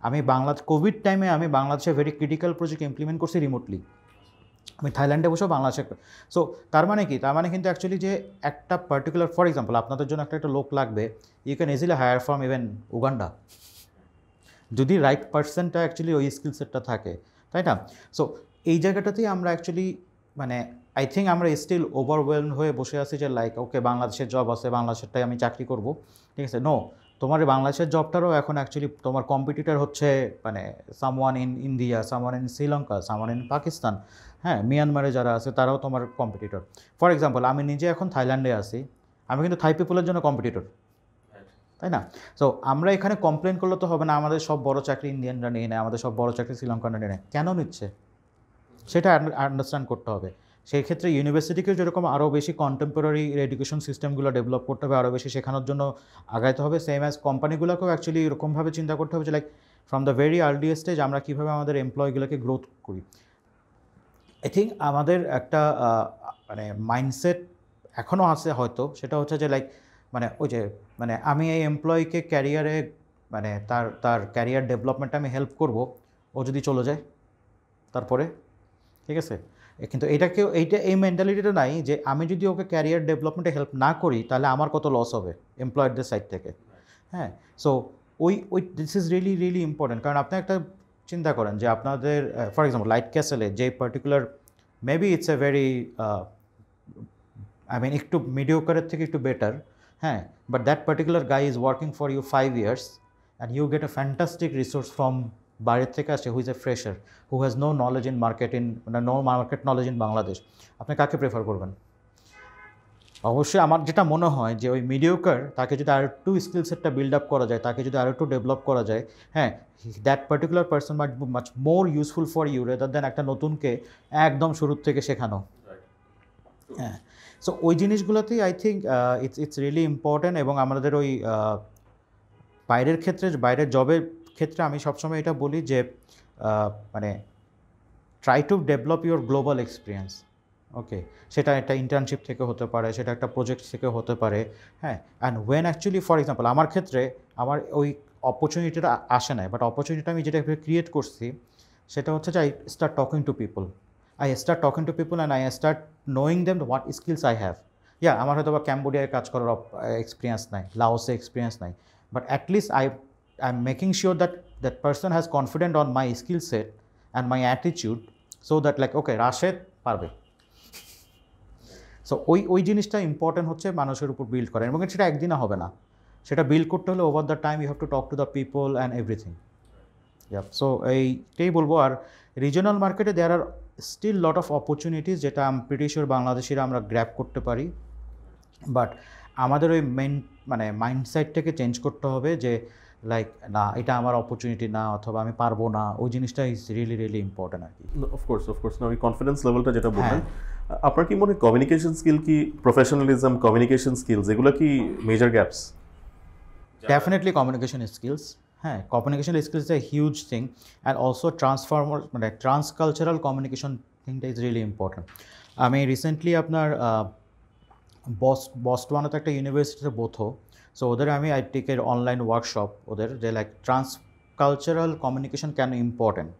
Speaker 1: আমি কোভিড টাইমে আমি বাংলাদেশে ভেরি ক্রিটিক্যাল প্রজেক্ট ইমপ্লিমেন্ট করছি রিমোটলি। আমি থাইল্যান্ডে বসেও বাংলাদেশে। সো তার মানে কি? তার মানে কিন্তু অ্যাকচুয়ালি যে একটা পার্টিকুলার, ফর এক্সাম্পল আপনাদের জন্য একটা লোক লাগবে, you can easily hire from even Uganda, যদি রাইট পার্সনটা অ্যাকচুয়ালি ওই স্কিল সেটটা থাকে, তাই না? সো এই জায়গাটাতেই আমরা অ্যাকচুয়ালি আই থিঙ্ক আমরা স্টিল ওভারওয়েলম হয়ে বসে আছি যে ওকে বাংলাদেশের জব আছে, বাংলাদেশেরটাই আমি চাকরি করব, ঠিক আছে? নো, তোমার বাংলাদেশের জবটারও এখন অ্যাকচুয়ালি তোমার কম্পিটিটর হচ্ছে someone in India, someone in Sri Lanka, someone in Pakistan, হ্যাঁ, মিয়ানমারে যারা আছে তারাও তোমার কম্পিটিটর। ফর এক্সাম্পল আমি নিজে এখন থাইল্যান্ডে আছি, আমি কিন্তু থাই পিপলের জন্য কম্পিটিটর, তাই না? সো আমরা এখানে কমপ্লেন করলে তো হবে না আমাদের সব বড় চাকরি ইন্ডিয়ানরা নিয়ে নেয়, আমাদের সব বড় চাকরি শ্রীলঙ্কানরা নিয়ে নেয়। কেন নিচ্ছে সেটা আন্ডারস্ট্যান্ড করতে হবে। সেই ক্ষেত্রে ইউনিভার্সিটিকেও যেরকম আরও বেশি কন্টেম্পোরারি এডুকেশন সিস্টেমগুলো ডেভেলপ করতে হবে, আরও বেশি শেখানোর জন্য আগাইতে হবে, সেম অ্যাজ কোম্পানিগুলোকেও অ্যাকচুয়ালি এরকমভাবে চিন্তা করতে হবে যে from the very early stage আমরা কীভাবে আমাদের এমপ্লয়িগুলোকে গ্রোথ করি। আই থিঙ্ক আমাদের একটা মাইন্ডসেট এখনও আছে হয়তো, সেটা হচ্ছে যে ওই যে আমি এই এমপ্লয়িকে ক্যারিয়ারে তার ক্যারিয়ার ডেভেলপমেন্টে আমি হেল্প করব, ও যদি চলে যায় তারপরে, ঠিক আছে? কিন্তু এই মেন্টালিটিটা নাই যে আমি যদি ওকে ক্যারিয়ার ডেভেলপমেন্টে হেল্প না করি তাহলে আমার কত লস হবে এমপ্লয়ারদের সাইড থেকে। হ্যাঁ, so this is really really important. কারণ আপনি একটা চিন্তা করেন যে আপনাদের ফর এক্সাম্পল লাইট ক্যাসেলে যে particular maybe it's a very একটু মিডিওকারের থেকে একটু বেটার, হ্যাঁ, but that particular guy is working for you 5 years and you get a fantastic resource from বাইরের থেকে আসে, who is a fresher, who has no knowledge in market, no market knowledge in Bangladesh. আপনি কাকে prefer করবেন? অবশ্যই আমার যেটা মনে হয় যে ওই মিডিওকার, তাকে যদি আর একটু স্কিল সেটটা বিল্ড আপ করা যায়, তাকে যদি আর একটু ডেভেলপ করা যায়, হ্যাঁ, that particular person might be much more useful for you rather than একটা নতুনকে একদম শুরুর থেকে শেখানো। হ্যাঁ, সো ওই জিনিসগুলোতেই I think it's really important. এবং আমাদের ওই বাইরের জবের ক্ষেত্রে আমি সবসময় এটা বলি যে try to develop your global experience. Okay, সেটা একটা ইন্টার্নশিপ থেকে হতে পারে, সেটা একটা প্রজেক্ট থেকে হতে পারে, হ্যাঁ। And when actually for example আমার ক্ষেত্রে আমার ওই অপরচুনিটিটা আসে নাই, বাট অপরচুনিটিটা আমি যেটা ক্রিয়েট করছি সেটা হচ্ছে যে I start talking to people and I start knowing them what skills I have. আমার হয়তো বা ক্যাম্বোডিয়ায় কাজ করার এক্সপিরিয়েন্স নাই, লাওসে এক্সপিরিয়েন্স নাই, but at least I am making sure that person has confident on my skill set and my attitude, so that okay Rashed পারবে। So ওই জিনিসটা ইম্পর্টেন্ট হচ্ছে মানুষের উপর বিল্ড করেন, এবং সেটা একদিনে হবে না, সেটা বিল্ড করতে হলে over the time you have to talk to the people and everything. So এইটাই বলবো। আর রিজনাল মার্কেটে there are still lot of opportunities, যেটা আই এম প্রিটি শিওর বাংলাদেশিরা আমরা গ্র্যাব করতে পারি, বাট আমাদের ওই মানে মাইন্ডসেটটাকে চেঞ্জ করতে হবে যে লাইক না এটা আমার অপরচুনিটি না অথবা আমি পারবো না, ওই জিনিসটা ইজ রিয়েলি রিয়েলি ইম্পর্টেন্ট আর কি।
Speaker 2: অফকোর্স না, ওই কনফিডেন্স লেভেলটা যেটা বললেন, আপনার কি মনে হয় কমিউনিকেশন স্কিল কি, প্রফেশনালিজম, কমিউনিকেশন স্কিলস, এগুলো কি major gaps?
Speaker 1: Definitely communication skills, হ্যাঁ communication skills a huge thing, and also মানে ট্রান্সকালচারাল কমিউনিকেশন থিংটা ইজ রিয়েলি ইম্পর্টেন্ট। আমি রিসেন্টলি আপনার বস্টওয়ানাতে একটা ইউনিভার্সিটিতে বোথো, সো ওদের আমি আই টেক এর অনলাইন ওয়ার্কশপ ওদের, যে লাইক ট্রান্সকালচারাল কমিউনিকেশন কেন important.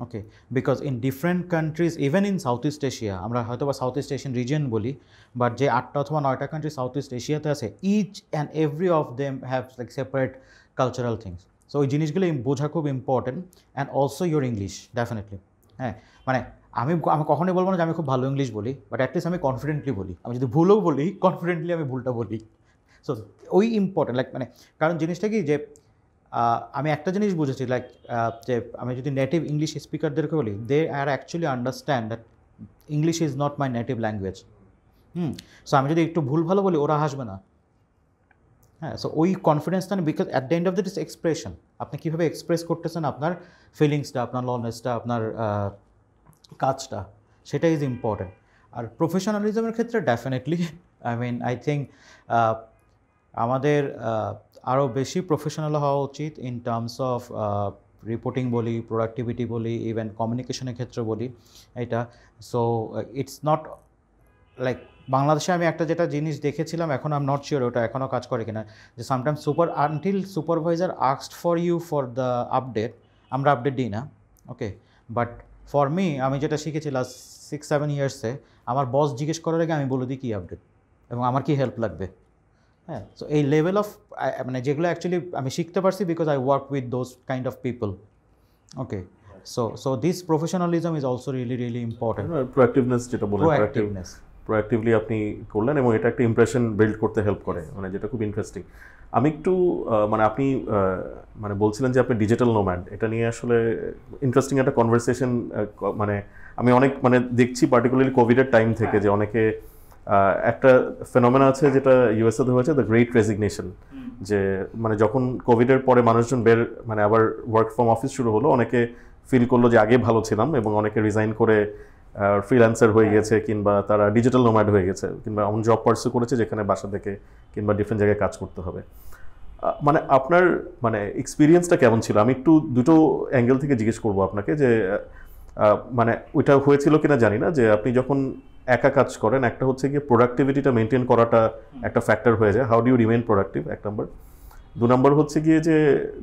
Speaker 1: Okay, because in different countries, even in south east Asia, আমরা হয়তো বা সাউথ ইস্ট এশিয়ান রিজন বলি, বাট যে 8টা অথবা 9টা কান্ট্রি সাউথ ইস্ট এশিয়াতে আছে, each and every of them have like separate cultural things. So ওই জিনিসগুলো বোঝা খুব important, and also your English definitely. হ্যাঁ, মানে আমি কখনোই বলবো না যে আমি খুব ভালো ইংলিশ বলি, বাট অ্যাটলিস্ট আমি কনফিডেন্টলি বলি। আমি যদি ভুলও বলি, কনফিডেন্টলি আমি ভুলটা বলি। সো ওই ইম্পর্টেন্ট, লাইক মানে কারণ জিনিসটা কি যে আমি একটা জিনিস বুঝেছি, লাইক যে আমি যদি নেটিভ ইংলিশ স্পিকারদেরকে বলি, they are actually understand that English is not my native language. So আমি যদি একটু ভুল ভালো বলি, ওরা হাসবে না। হ্যাঁ, সো ওই কনফিডেন্সটা, because at the end of the is expression, আপনি কীভাবে এক্সপ্রেস করতেছেন আপনার ফিলিংসটা, আপনার লনেসটা, আপনার কাজটা, সেটা ইজ ইম্পর্টেন্ট। আর প্রফেশনালিজমের ক্ষেত্রে ডেফিনেটলি আই থিঙ্ক আমাদের আরও বেশি প্রফেশনাল হওয়া উচিত ইন টার্মস অফ রিপোর্টিং বলি, প্রোডাক্টিভিটি বলি, ইভেন কমিউনিকেশনের ক্ষেত্রে বলি এটা। সো ইটস নট লাইক বাংলাদেশে আমি একটা যেটা জিনিস দেখেছিলাম, এখন আই এম নট শিওর ওটা এখনও কাজ করে কিনা, যে sometimes until supervisor asked for you for the update, আমরা আপডেট দিই না। ওকে, বাট ফর মি, আমি যেটা শিখেছি লাস্ট 6-7 ইয়ার্সে, আমার বস জিজ্ঞেস করার আগে আমি বলে দিই কী আপডেট এবং আমার কী হেল্প লাগবে। হ্যাঁ, সো এই লেভেল অফ মানে যেগুলো অ্যাকচুয়ালি আমি শিখতে পারছি because I work with those kind of people. Okay, so this professionalism is also really really important.
Speaker 2: Proactiveness যেটা বলেন,
Speaker 1: প্রোঅ্যাক্টিভনেস,
Speaker 2: প্রোঅ্যাক্টিভলি আপনি করলেন এবং এটা একটা ইমপ্রেশন বিল্ড করতে হেল্প করে, মানে যেটা খুব ইন্টারেস্টিং। আমি একটু মানে আপনি মানে বলছিলেন যে আপনি ডিজিটাল নোম্যাড, এটা নিয়ে আসলে ইন্টারেস্টিং একটা কনভারসেশন, মানে আমি অনেক মানে দেখছি পার্টিকুলারলি কোভিডের টাইম থেকে যে অনেকে একটা ফেনোমেনা আছে যেটা ইউএসএতে হয়েছে, দ্য গ্রেট রেজিগনেশন, যে মানে যখন কোভিডের পরে মানুষজন মানে আবার ওয়ার্ক ফ্রম অফিস শুরু হলো, অনেকে ফিল করলো যে আগে ভালো ছিলাম, এবং অনেকে রিজাইন করে ফ্রিল্যান্সার হয়ে গেছে, কিংবা তারা ডিজিটাল নোম্যাড হয়ে গেছে, কিংবা এমন জব পার্সু করেছে যেখানে বাসা থেকে কিংবা ডিফারেন্ট জায়গায় কাজ করতে হবে। মানে আপনার মানে এক্সপিরিয়েন্সটা কেমন ছিল? আমি একটু দুটো অ্যাঙ্গেল থেকে জিজ্ঞেস করবো আপনাকে, যে মানে ওইটা হয়েছিল কিনা জানি না, যে আপনি যখন একা কাজ করেন, একটা হচ্ছে গিয়ে প্রোডাক্টিভিটিটা মেনটেন করাটা একটা ফ্যাক্টর হয়ে যায়, how do you remain productive, 1 নম্বর। 2 নম্বর হচ্ছে গিয়ে যে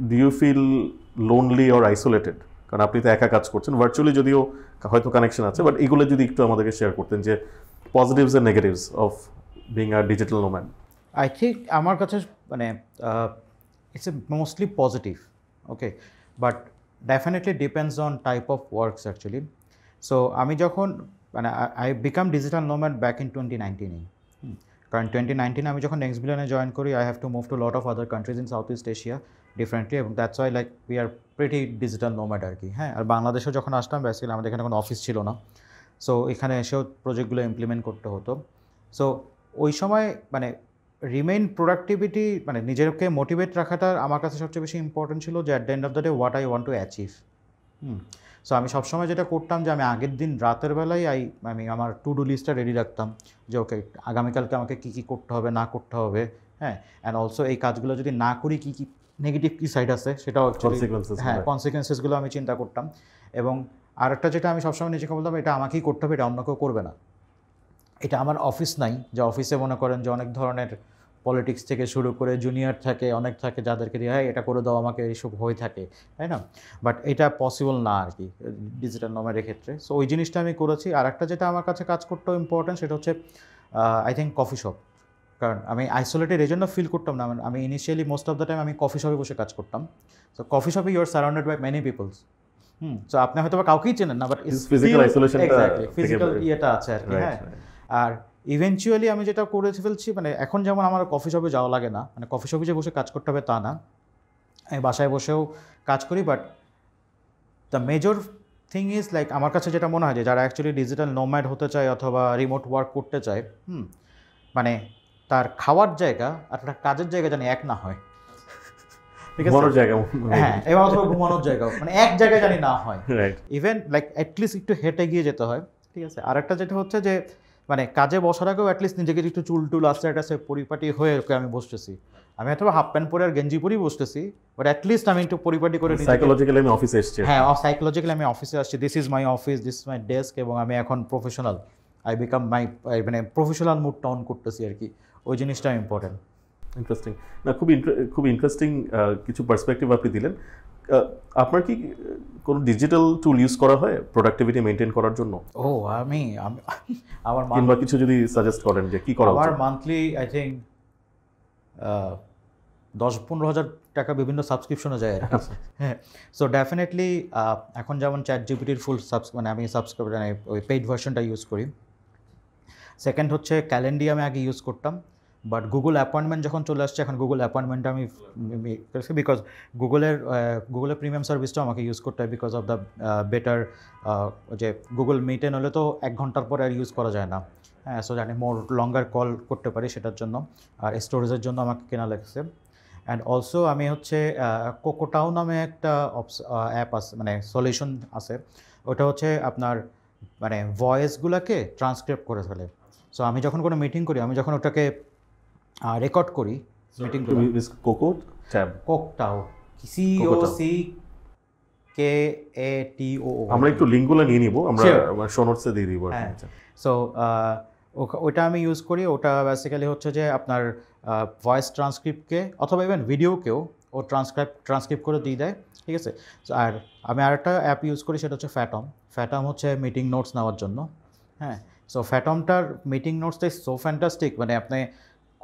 Speaker 2: do you feel lonely or isolated, কারণ আপনি তো একা কাজ করছেন, ভার্চুয়ালি যদিও হয়তো কানেকশন আছে, বাট এগুলো যদি একটু আমাদেরকে শেয়ার করতেন, যে positives and negatives of being a digital nomad.
Speaker 1: I think আমার কাছে মানে it's a mostly positive. Okay, but definitely depends on type of works actually. So আমি যখন মানে I became digital nomad back in 2019, কারণ 2019 আমি যখন নেক্সট বিলিয়নে জয়েন করি, I have to move to lot of other countries in south east Asia differently, এবং that's why like we are pretty digital nomad আর কি। হ্যাঁ, আর বাংলাদেশেও যখন আসলাম, বেসিক্যালি আমাদের এখানে কোনো অফিস ছিল না, সো এখানে এসেও প্রজেক্টগুলো ইমপ্লিমেন্ট করতে হতো। সো ওই সময় মানে রিমেইন প্রোডাক্টিভিটি, মানে নিজেকে মোটিভেট রাখাটা আমার কাছে সবচেয়ে বেশি ইম্পর্টেন্ট ছিল, যে at the end of the day what I want to achieve. So আমি সবসময় যেটা করতাম, যে আমি আগের দিন রাতের বেলায় আমি আমার টু ডু লিস্টটা রেডি রাখতাম, যে ওকে আগামীকালকে আমাকে কী কী করতে হবে না করতে হবে। হ্যাঁ, অ্যান্ড অলসো এই কাজগুলো যদি না করি কী কী নেগেটিভ কী সাইড আছে সেটাও হ্যাঁ কনসিকুয়েন্সেসগুলো আমি চিন্তা করতাম। এবং আরেকটা যেটা আমি সবসময় নিজেকে বলতাম, এটা আমাকেই করতে হবে, এটা অন্য কেউ করবে না। এটা আমার অফিস নাই, যে অফিসে মনে করেন যে অনেক ধরনের পলিটিক্স থেকে শুরু করে জুনিয়র থাকে, অনেক থাকে যাদেরকে দিয়ে হ্যাঁ এটা করে দাও আমাকে, এইসব হয়ে থাকে, তাই না? বাট এটা পসিবল না আর কি ডিজিটাল নোম্যাডের ক্ষেত্রে। সো ওই জিনিসটা আমি করেছি। আর একটা যেটা আমার কাছে কাজ করতেও ইম্পর্টেন্ট, সেটা হচ্ছে আই থিঙ্ক কফি শপ। কারণ আমি আইসোলেটেড এই জন্য ফিল করতাম না, আমি initially most of the time আমি কফি শপে বসে কাজ করতাম। সো কফি শপে you are surrounded by many peoples. So আপনি হয়তো বা কাউকেই চেনেন না, বাট
Speaker 2: ফিজিক্যাল আইসোলেশনটা,
Speaker 1: ফিজিক্যাল ইয়েটা আছে আর কি। হ্যাঁ, আর ইভেনচুয়ালি আমি যেটা করে ফেলছি, মানে এখন যেমন আমার কফি শপে যাওয়া লাগে না, মানে কফি শপে যে বসে কাজ করতে হবে তা না, আমি বাসায় বসেও কাজ করি। But the major thing is like আমার কাছে যেটা মনে হয়, যে যারা অ্যাকচুয়ালি ডিজিটাল নোম্যাড হতে চায় অথবা রিমোট ওয়ার্ক করতে চায়, মানে তার খাওয়ার জায়গা আর তার কাজের জায়গা জানি এক না হয়, ঠিক আছে?
Speaker 2: ঘুমানোর জায়গা,
Speaker 1: হ্যাঁ, এবং অথবা ঘুমানোর জায়গা মানে এক জায়গায় জানি না হয়,
Speaker 2: রাইট।
Speaker 1: ইভেন লাইক অ্যাটলিস্ট একটু হেঁটে গিয়ে যেতে হয়, ঠিক আছে? আরেকটা যেটা হচ্ছে যে মানে কাজে বসার আগেও অ্যাটলিস্ট নিজেকে একটু চুল টুল আস্তে আস্তে পরিপাটি হয়ে ওকে আমি বসতেছি, আমি অথবা হাফ প্যান্ট পরে আর গেঞ্জি পরেই বসতেছি, বাট অ্যাটলিস্ট আমি একটু পরিপাটি করে
Speaker 2: সাইকোলজিক্যালি আমি অফিসে এসেছি।
Speaker 1: হ্যাঁ, সাইকোলজিক্যালি আমি অফিসে আসছি, this is my office, this is my desk, এবং আমি এখন প্রফেশনাল, আই বিকাম মাই মানে প্রফেশনাল মুডটা অন করতেছি আর কি, ওই জিনিসটা ইম্পর্টেন্ট।
Speaker 2: ইন্টারেস্টিং না, খুব ইন্টারেস্টিং কিছু পার্সপেক্টিভ আপনি দিলেন। আপনার কি কোনো ডিজিটাল টুল ইউজ করা হয় প্রোডাক্টিভিটি মেনটেন করার জন্য?
Speaker 1: ও আমি আমার
Speaker 2: কিংবা কিছু যদি সাজেস্ট করেন যে কি করা
Speaker 1: আমার
Speaker 2: উচিত?
Speaker 1: মান্থলি আই থিঙ্ক 10-15 হাজার টাকা বিভিন্ন সাবস্ক্রিপশনে যায় আর কি। হ্যাঁ, সো ডেফিনেটলি এখন যেমন ChatGPT-র ফুল মানে আমি সাবস্ক্রাইব মানে ওই পেইড ভার্সনটা ইউজ করি। সেকেন্ড হচ্ছে ক্যালেন্ডি আমি আগে ইউজ করতাম, বাট গুগল অ্যাপয়েন্টমেন্ট যখন চলে আসছে এখন গুগল অ্যাপয়েন্টমেন্ট আমি বিকজ গুগলের প্রিমিয়াম সার্ভিসটা আমাকে ইউজ করতে হয় বিকজ অফ দ্য বেটার, যে গুগল মিটে হলে তো 1 ঘন্টার পরে আর ইউজ করা যায় না, হ্যাঁ, সো জানি মোর লঙ্গার কল করতে পারি সেটার জন্য, আর স্টোরেজের জন্য আমাকে কেনা লাগছে। অ্যান্ড অলসো আমি হচ্ছে কোকোটাও নামে একটা অ্যাপ আছে, মানে সলিউশন আছে, ওটা হচ্ছে আপনার মানে ভয়েসগুলোকে ট্রান্সক্রিপ্ট করে ফেলে। সো আমি যখন কোনো মিটিং করি, আমি যখন ওটাকে রেকর্ড করি মিটিং কোকটাও COCKATO,
Speaker 2: আমরা একটু লিঙ্কগুলো নিয়ে নিব, আমরা শো নোটসে দিয়ে দিব।
Speaker 1: সো ওটা আমি ইউজ করি, ওটা বেসিক্যালি হচ্ছে যে আপনার ভয়েস ট্রান্সক্রিপ্টকে অথবা ইভেন ভিডিওকেও ও ট্রান্সক্রিপ্ট করে দিয়ে দেয়, ঠিক আছে? আর আমি আরেকটা অ্যাপ ইউজ করি, সেটা হচ্ছে ফ্যাটম হচ্ছে মিটিং নোটস নেওয়ার জন্য, হ্যাঁ। সো ফ্যাটমটার মিটিং নোটসটা ইজ সো ফ্যান্টাস্টিক, মানে আপনি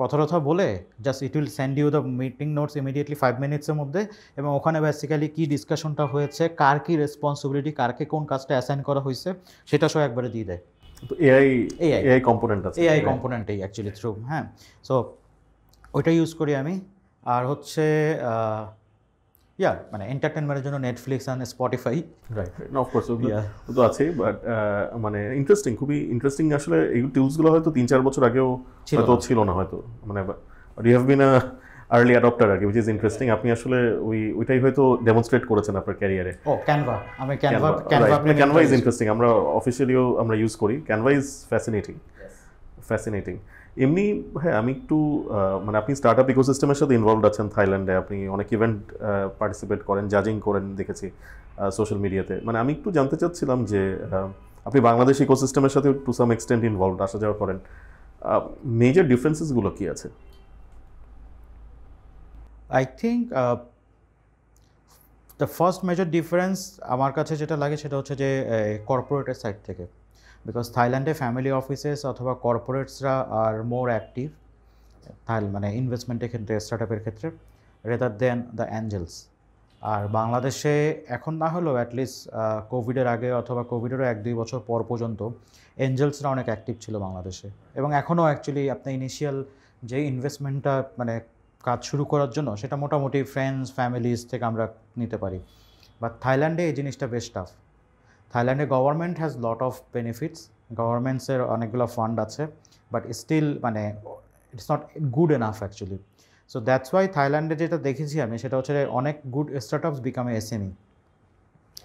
Speaker 1: কথা বলে just it will send you the meeting notes immediately 5 মিনিটসের মধ্যে, এবং ওখানে বেসিক্যালি কী ডিসকাশনটা হয়েছে, কার কী রেসপন্সিবিলিটি, কারকে কোন কাজটা অ্যাসাইন করা হয়েছে, সেটা সব একবারে দিয়ে দেয়।
Speaker 2: তো এআই কম্পোনেন্ট আছে,
Speaker 1: এআই কম্পোনেন্টেই অ্যাকচুয়ালি থ্রু, হ্যাঁ। সো ওইটা ইউজ করি আমি। আর হচ্ছে মানে এন্টারটেনমেন্টের জন্য Netflix and Spotify,
Speaker 2: right, of course ওগুলো তো আছেই, বাট মানে ইন্টারেস্টিং, খুবই ইন্টারেস্টিং। আসলে এই টুলসগুলো হয়তো 3-4 বছর আগেও হয়তো ছিল না, হয়তো মানে you have been a early adopter আর কি, উইচ ইজ ইন্টারেস্টিং। আপনি আসলে ওইটাই হয়তো ডেমনস্ট্রেট করেছেন আপনার ক্যারিয়ারে। ক্যানভা ইজ ইন্টারেস্টিং, আমরা অফিসিয়ালিও আমরা ইউজ করি। Canva is fascinating. এমনি হ্যাঁ, আমি একটু মানে আপনি স্টার্ট আপ ইকোসিস্টেমের সাথে ইনভলভড আছেন থাইল্যান্ডে, আপনি অনেক ইভেন্ট পার্টিসিপেট করেন, জাজিং করেন দেখেছি সোশ্যাল মিডিয়াতে। মানে আমি একটু জানতে চাচ্ছিলাম যে আপনি বাংলাদেশ ইকোসিস্টেমের সাথে টু সাম এক্সটেন্ট ইনভলভড, আসা যাওয়া করেন, মেজর ডিফারেন্সেসগুলো কী আছে?
Speaker 1: I think the first major difference আমার কাছে যেটা লাগে সেটা হচ্ছে যে কর্পোরেটের সাইড থেকে, বিকজ থাইল্যান্ডে ফ্যামিলি অফিসেস অথবা কর্পোরেটসরা আর মোর অ্যাক্টিভ মানে ইনভেস্টমেন্টের ক্ষেত্রে, স্টার্টআপের ক্ষেত্রে, রেদার দেন দ্য অ্যাঞ্জেলস। আর বাংলাদেশে এখন না হলেও অ্যাটলিস্ট কোভিডের আগে অথবা কোভিডেরও 1-2 বছর পর পর্যন্ত এঞ্জেলসরা অনেক অ্যাক্টিভ ছিল বাংলাদেশে, এবং এখনও অ্যাকচুয়ালি আপনি ইনিশিয়াল যে ইনভেস্টমেন্টটা মানে কাজ শুরু করার জন্য সেটা মোটামুটি ফ্রেন্ডস ফ্যামিলিজ থেকে আমরা নিতে পারি। বাট থাইল্যান্ডে এই জিনিসটা বেশ টাফ। থাইল্যান্ডে government has lot of benefits, গভর্নমেন্টসের অনেকগুলো ফান্ড আছে, বাট স্টিল মানে it's not good enough actually. So that's why থাইল্যান্ডে যেটা দেখেছি আমি সেটা হচ্ছে অনেক good startups become SME,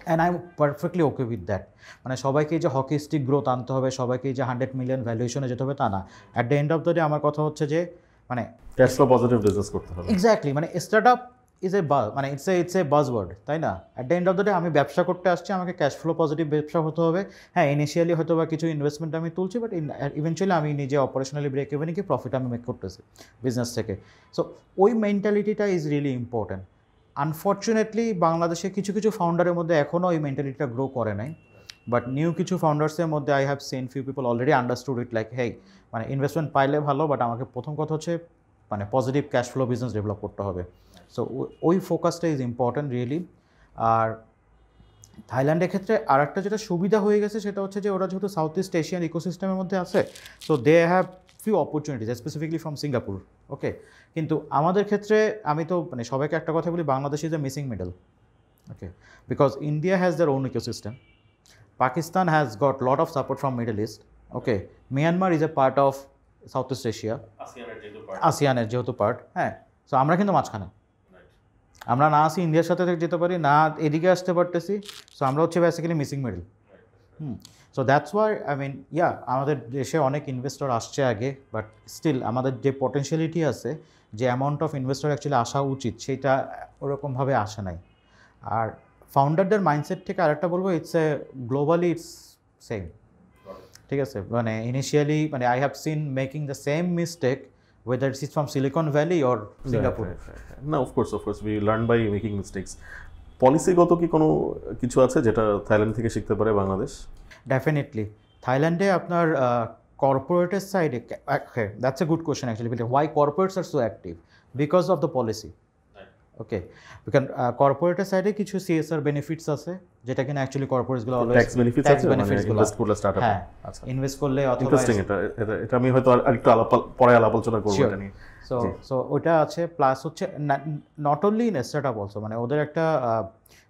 Speaker 1: and I am perfectly okay with that. মানে সবাইকে যে হকি স্টিক গ্রোথ আনতে হবে, সবাইকে যে 100 মিলিয়ন ভ্যালুয়েশনে যেতে হবে তা না। At the end of the day আমার কথা হচ্ছে যে মানে
Speaker 2: ক্যাশ ফ্লো পজিটিভ বিজনেস করতে হবে।
Speaker 1: এক্স্যাক্টলি, মানে স্টার্টআপ ইজ এ মানে ইটস এ বাজওয়ার্ড, তাই না? At the end of the day আমি ব্যবসা করতে আসছি, আমাকে ক্যাশ ফ্লো পজিটিভ ব্যবসা হতে হবে। হ্যাঁ, ইনিশিয়ালি হয়তো বা কিছু ইনভেস্টমেন্ট আমি তুলছি, বাট ইভেনচুয়ালি আমি নিজে অপারেশনালি ব্রেক ইভেনে কি প্রফিট আমি মেক করতেছি বিজনেস থেকে। সো ওই মেন্টালিটিটা ইজ রিয়েলি ইম্পর্ট্যান্ট। আনফর্চুনেটলি বাংলাদেশে কিছু কিছু ফাউন্ডারের মধ্যে এখনও ওই মেন্টালিটিটা গ্রো করে নাই, বাট নিউ কিছু ফাউন্ডার্সের মধ্যে I have seen few people already understood it, like hey মানে ইনভেস্টমেন্ট পাইলে ভালো, বাট আমাকে প্রথম কথা হচ্ছে মানে positive case flow business develop করতে হবে। সো ওই ফোকাসটা ইজ ইম্পর্ট্যান্ট রিয়েলি। আর থাইল্যান্ডের ক্ষেত্রে আর একটা যেটা সুবিধা হয়ে গেছে সেটা হচ্ছে যে ওরা যেহেতু সাউথ ইস্ট এশিয়ান ইকোসিস্টেমের মধ্যে আছে, so they have few opportunities specifically from Singapore, okay. কিন্তু আমাদের ক্ষেত্রে আমি তো মানে সবাইকে একটা কথা বলি, Bangladesh is a missing middle, okay, because India has their own ecosystem, Pakistan has got lot of support from Middle East, okay, Myanmar is a part of Southeast Asia, আসিয়ানের যেহেতু পার্ট, হ্যাঁ। সো আমরা কিন্তু মাঝখানে, আমরা না আসি ইন্ডিয়ার সাথে যেতে পারি না, এদিকে আসতে পারতেছি। সো আমরা হচ্ছে basically missing middle. So that's why I mean আমাদের দেশে অনেক ইনভেস্টর আসছে আগে, বাট স্টিল আমাদের যে পটেনশিয়ালিটি আছে, যে অ্যামাউন্ট অফ ইনভেস্টর অ্যাকচুয়ালি আসা উচিত, সেটা ওরকমভাবে আসে নাই। আর ফাউন্ডারদের মাইন্ডসেট থেকে আরেকটা বলবো, it's a globally it's same, ঠিক আছে। মানে ইনিশিয়ালি মানে I have scene making the same mistake whether it's from Silicon Valley or Singapore.
Speaker 2: না, of course we learn by making mistakes. পলিসিগত কি কোনো কিছু আছে যেটা থাইল্যান্ড থেকে শিখতে পারে বাংলাদেশ?
Speaker 1: ডেফিনেটলি থাইল্যান্ডে আপনার কর্পোরেটের সাইডে, that's a good question actually, why corporates are so active? Because of the policy. Okay, because কর্পোরেটের সাইডে কিছু সিএসআর বেনিফিটস আছে, যেটা কিনা অ্যাকচুয়ালি কর্পোরেটসগুলো অলওয়েজ
Speaker 2: ট্যাক্স বেনিফিটস আছে, মানে ইনভেস্ট করলে স্টার্টআপে।
Speaker 1: হ্যাঁ, আচ্ছা, ইনভেস্ট করলে অথবা
Speaker 2: ইন্টারেস্টিং, এটা আমি হয়তো আরেকটু পরে আলোচনা করব এটা নিয়ে।
Speaker 1: সো ওটা আছে, প্লাস হচ্ছে not only in startup also, মানে ওদের একটা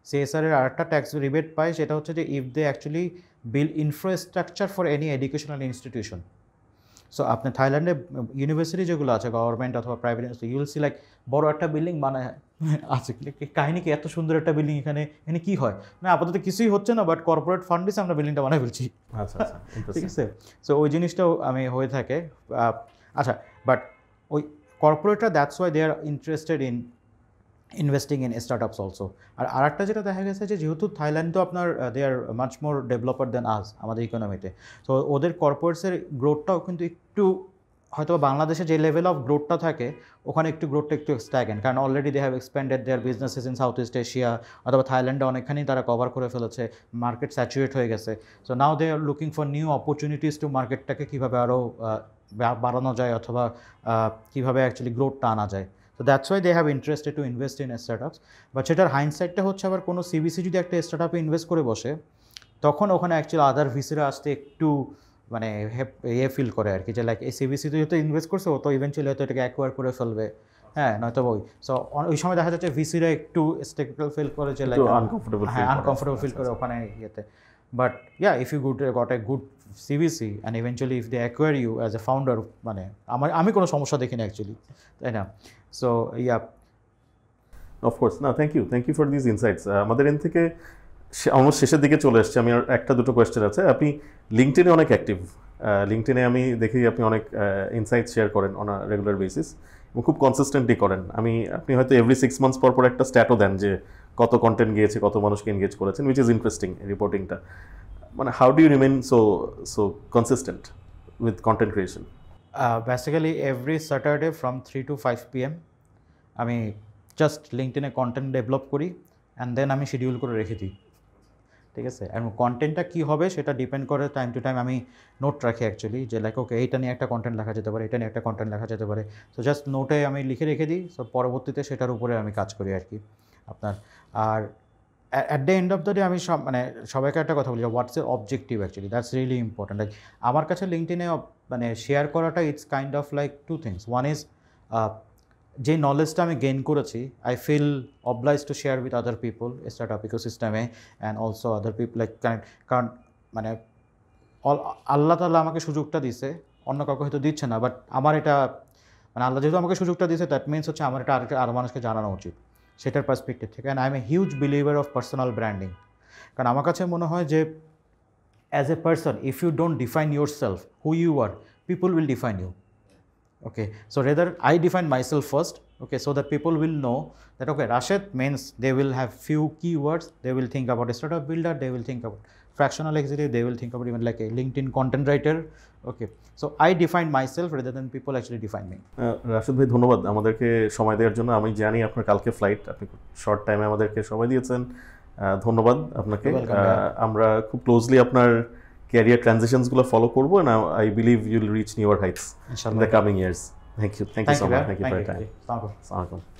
Speaker 1: সিএসআর এর আরেকটা ট্যাক্স রিবেট পায়, সেটা হচ্ছে যে if they actually build infrastructure for any educational institution. So আপনি থাইল্যান্ডে ইউনিভার্সিটি যেগুলো আছে গভর্নমেন্ট অথবা private, you will see like বড় একটা বিল্ডিং বানায় আছে, কাহিনী কি এত সুন্দর একটা বিল্ডিং, এখানে কি হয় না, আপাতত কিছুই হচ্ছে না, বাট কর্পোরেট ফান্ড দিচ্ছে আমরা বিল্ডিংটা বানাই ফেলছি।
Speaker 2: আচ্ছা,
Speaker 1: ঠিক আছে। সো ওই জিনিসটাও আমি হয়ে থাকে। আচ্ছা, বাট ওই কর্পোরেটরা that's why they are interested in investing in startups also. আর আরেকটা যেটা দেখা গেছে যে যেহেতু থাইল্যান্ড তো আপনার দে আর মাচ মোর ডেভেলপার দেন আজ আমাদের ইকোনমিতে, তো ওদের কর্পোরেটসের গ্রোথটাও কিন্তু একটু হয়তো বাংলাদেশে যে লেভেল অফ গ্রোথটা থাকে ওখানে একটু গ্রোথটা একটু স্ট্যাগেন্ট, কারণ already they have expanded their businesses in south east Asia, অথবা থাইল্যান্ডে অনেকখানি তারা কভার করে ফেলেছে, মার্কেট স্যাচুরেট হয়ে গেছে। So now they are looking for new opportunities to মার্কেটটাকে কীভাবে আরও বাড়ানো যায়, অথবা কীভাবে অ্যাকচুয়ালি গ্রোথটা আনা যায়। So that's why they have interested to invest in startups. But সেটার হাইন্ডসাইটটা হচ্ছে আবার কোনো সিবিসি যদি একটা স্টার্টআপে ইনভেস্ট করে বসে, তখন ওখানে অ্যাকচুয়ালি আদার ভিসিরা আসতে একটু মানে ফিল করে আর কি, যে লাইক এই সিবিসিতে যেহেতু ইনভেস্ট করছে ও তো ইভেন্চুয়ালি হয়তো এটাকে অ্যাকোয়ার করে ফেলবে, হ্যাঁ, নয়তো ওই। সো ওই সময় দেখা যাচ্ছে ভিসিরা একটু স্টেকেবল ফিল করে, যে লাইক আনকমফোর্টেবল ফিল করে ওখানে ইয়েতে। But if you got a good CBC and eventually if they acquire you as a founder, মানে আমি কোনো সমস্যা দেখি না অ্যাকচুয়ালি, তাই না? সো
Speaker 2: অফকোর্স, না, thank you for this insights. আমাদের এন থেকে অলমোস্ট শেষের দিকে চলে এসছে। আমি একটা দুটো কোয়েশ্চেন আছে। আপনি লিঙ্কডইনে অনেক অ্যাক্টিভ, লিঙ্কডইনে আমি দেখি আপনি অনেক ইনসাইটস শেয়ার করেন অন আ রেগুলার বেসিস এবং খুব কনসিস্টেন্টলি করেন। আপনি হয়তো এভরি 6 months পর একটা স্ট্যাটও দেন যে কত কন্টেন্ট গিয়েছে, কত মানুষকে এনগেজ করেছেন, উইচ ইজ ইন্টারেস্টিং রিপোর্টিংটা। মানে how do you remain so consistent with content creation?
Speaker 1: Basically every Saturday from 3 to 5 PM আমি জাস্ট লিঙ্কডইনে কন্টেন্ট ডেভেলপ করি, অ্যান্ড দেন আমি শিডিউল করে রেখে দিই, ঠিক আছে। এবং কন্টেন্টটা কী হবে সেটা ডিপেন্ড করে টাইম টু টাইম আমি নোট রাখি অ্যাকচুয়ালি, যে লাইক ওকে এইটা নিয়ে একটা কন্টেন্ট লেখা যেতে পারে, এটা নিয়ে একটা কন্টেন্ট লেখা যেতে পারে। সো জাস্ট নোটে আমি লিখে রেখে দিই, সো পরবর্তীতে সেটার উপরে আমি কাজ করি আর কি আপনার। আর at the end of the day আমি মানে সবাইকে একটা কথা বলি, হোয়াটস এর objective actually, that's really important. Like আমার কাছে লিঙ্কডইনে মানে শেয়ার করাটা it's kind of like two things. One is যে নলেজটা আমি গেইন করেছি, I feel oblige to share with other people startup ইকোসিস্টেমে, and also other people like কারণ মানে আল্লাহ তাআলা আমাকে সুযোগটা দিছে, অন্য কাউকে হয়তো দিচ্ছে না, বাট আমার এটা মানে আল্লাহ যেহেতু আমাকে সুযোগটা দিয়েছে, দ্যাট মিনস হচ্ছে আমার এটা আরও মানুষকে জানানো উচিত সেটার পার্সপেক্টিভ থেকে। And I am a huge believer of personal branding, কারণ আমার কাছে মনে হয় যে as a person if you don't define yourself who you are, people will define you. Okay, so rather I define myself first, okay, so that people will know that okay, Rashid means they will have few keywords, they will think about a startup builder, they will think about fractional executive, they will think about even like a LinkedIn content writer, okay, so I define myself rather than people actually define me.
Speaker 2: Rashid ভাই, ধন্যবাদ আমাদেরকে সময় দেওয়ার জন্য। আমি জানি আপনার কালকে ফ্লাইট, আপনি শর্ট টাইমে আমাদেরকে সময় দিয়েছেন, ধন্যবাদ আপনাকে। আমরা খুব ক্লোজলি আপনার career transitions গুলো ফলো করবো, and I believe you'll reach newer heights in the coming years. Thank you so much. Thank you for your time.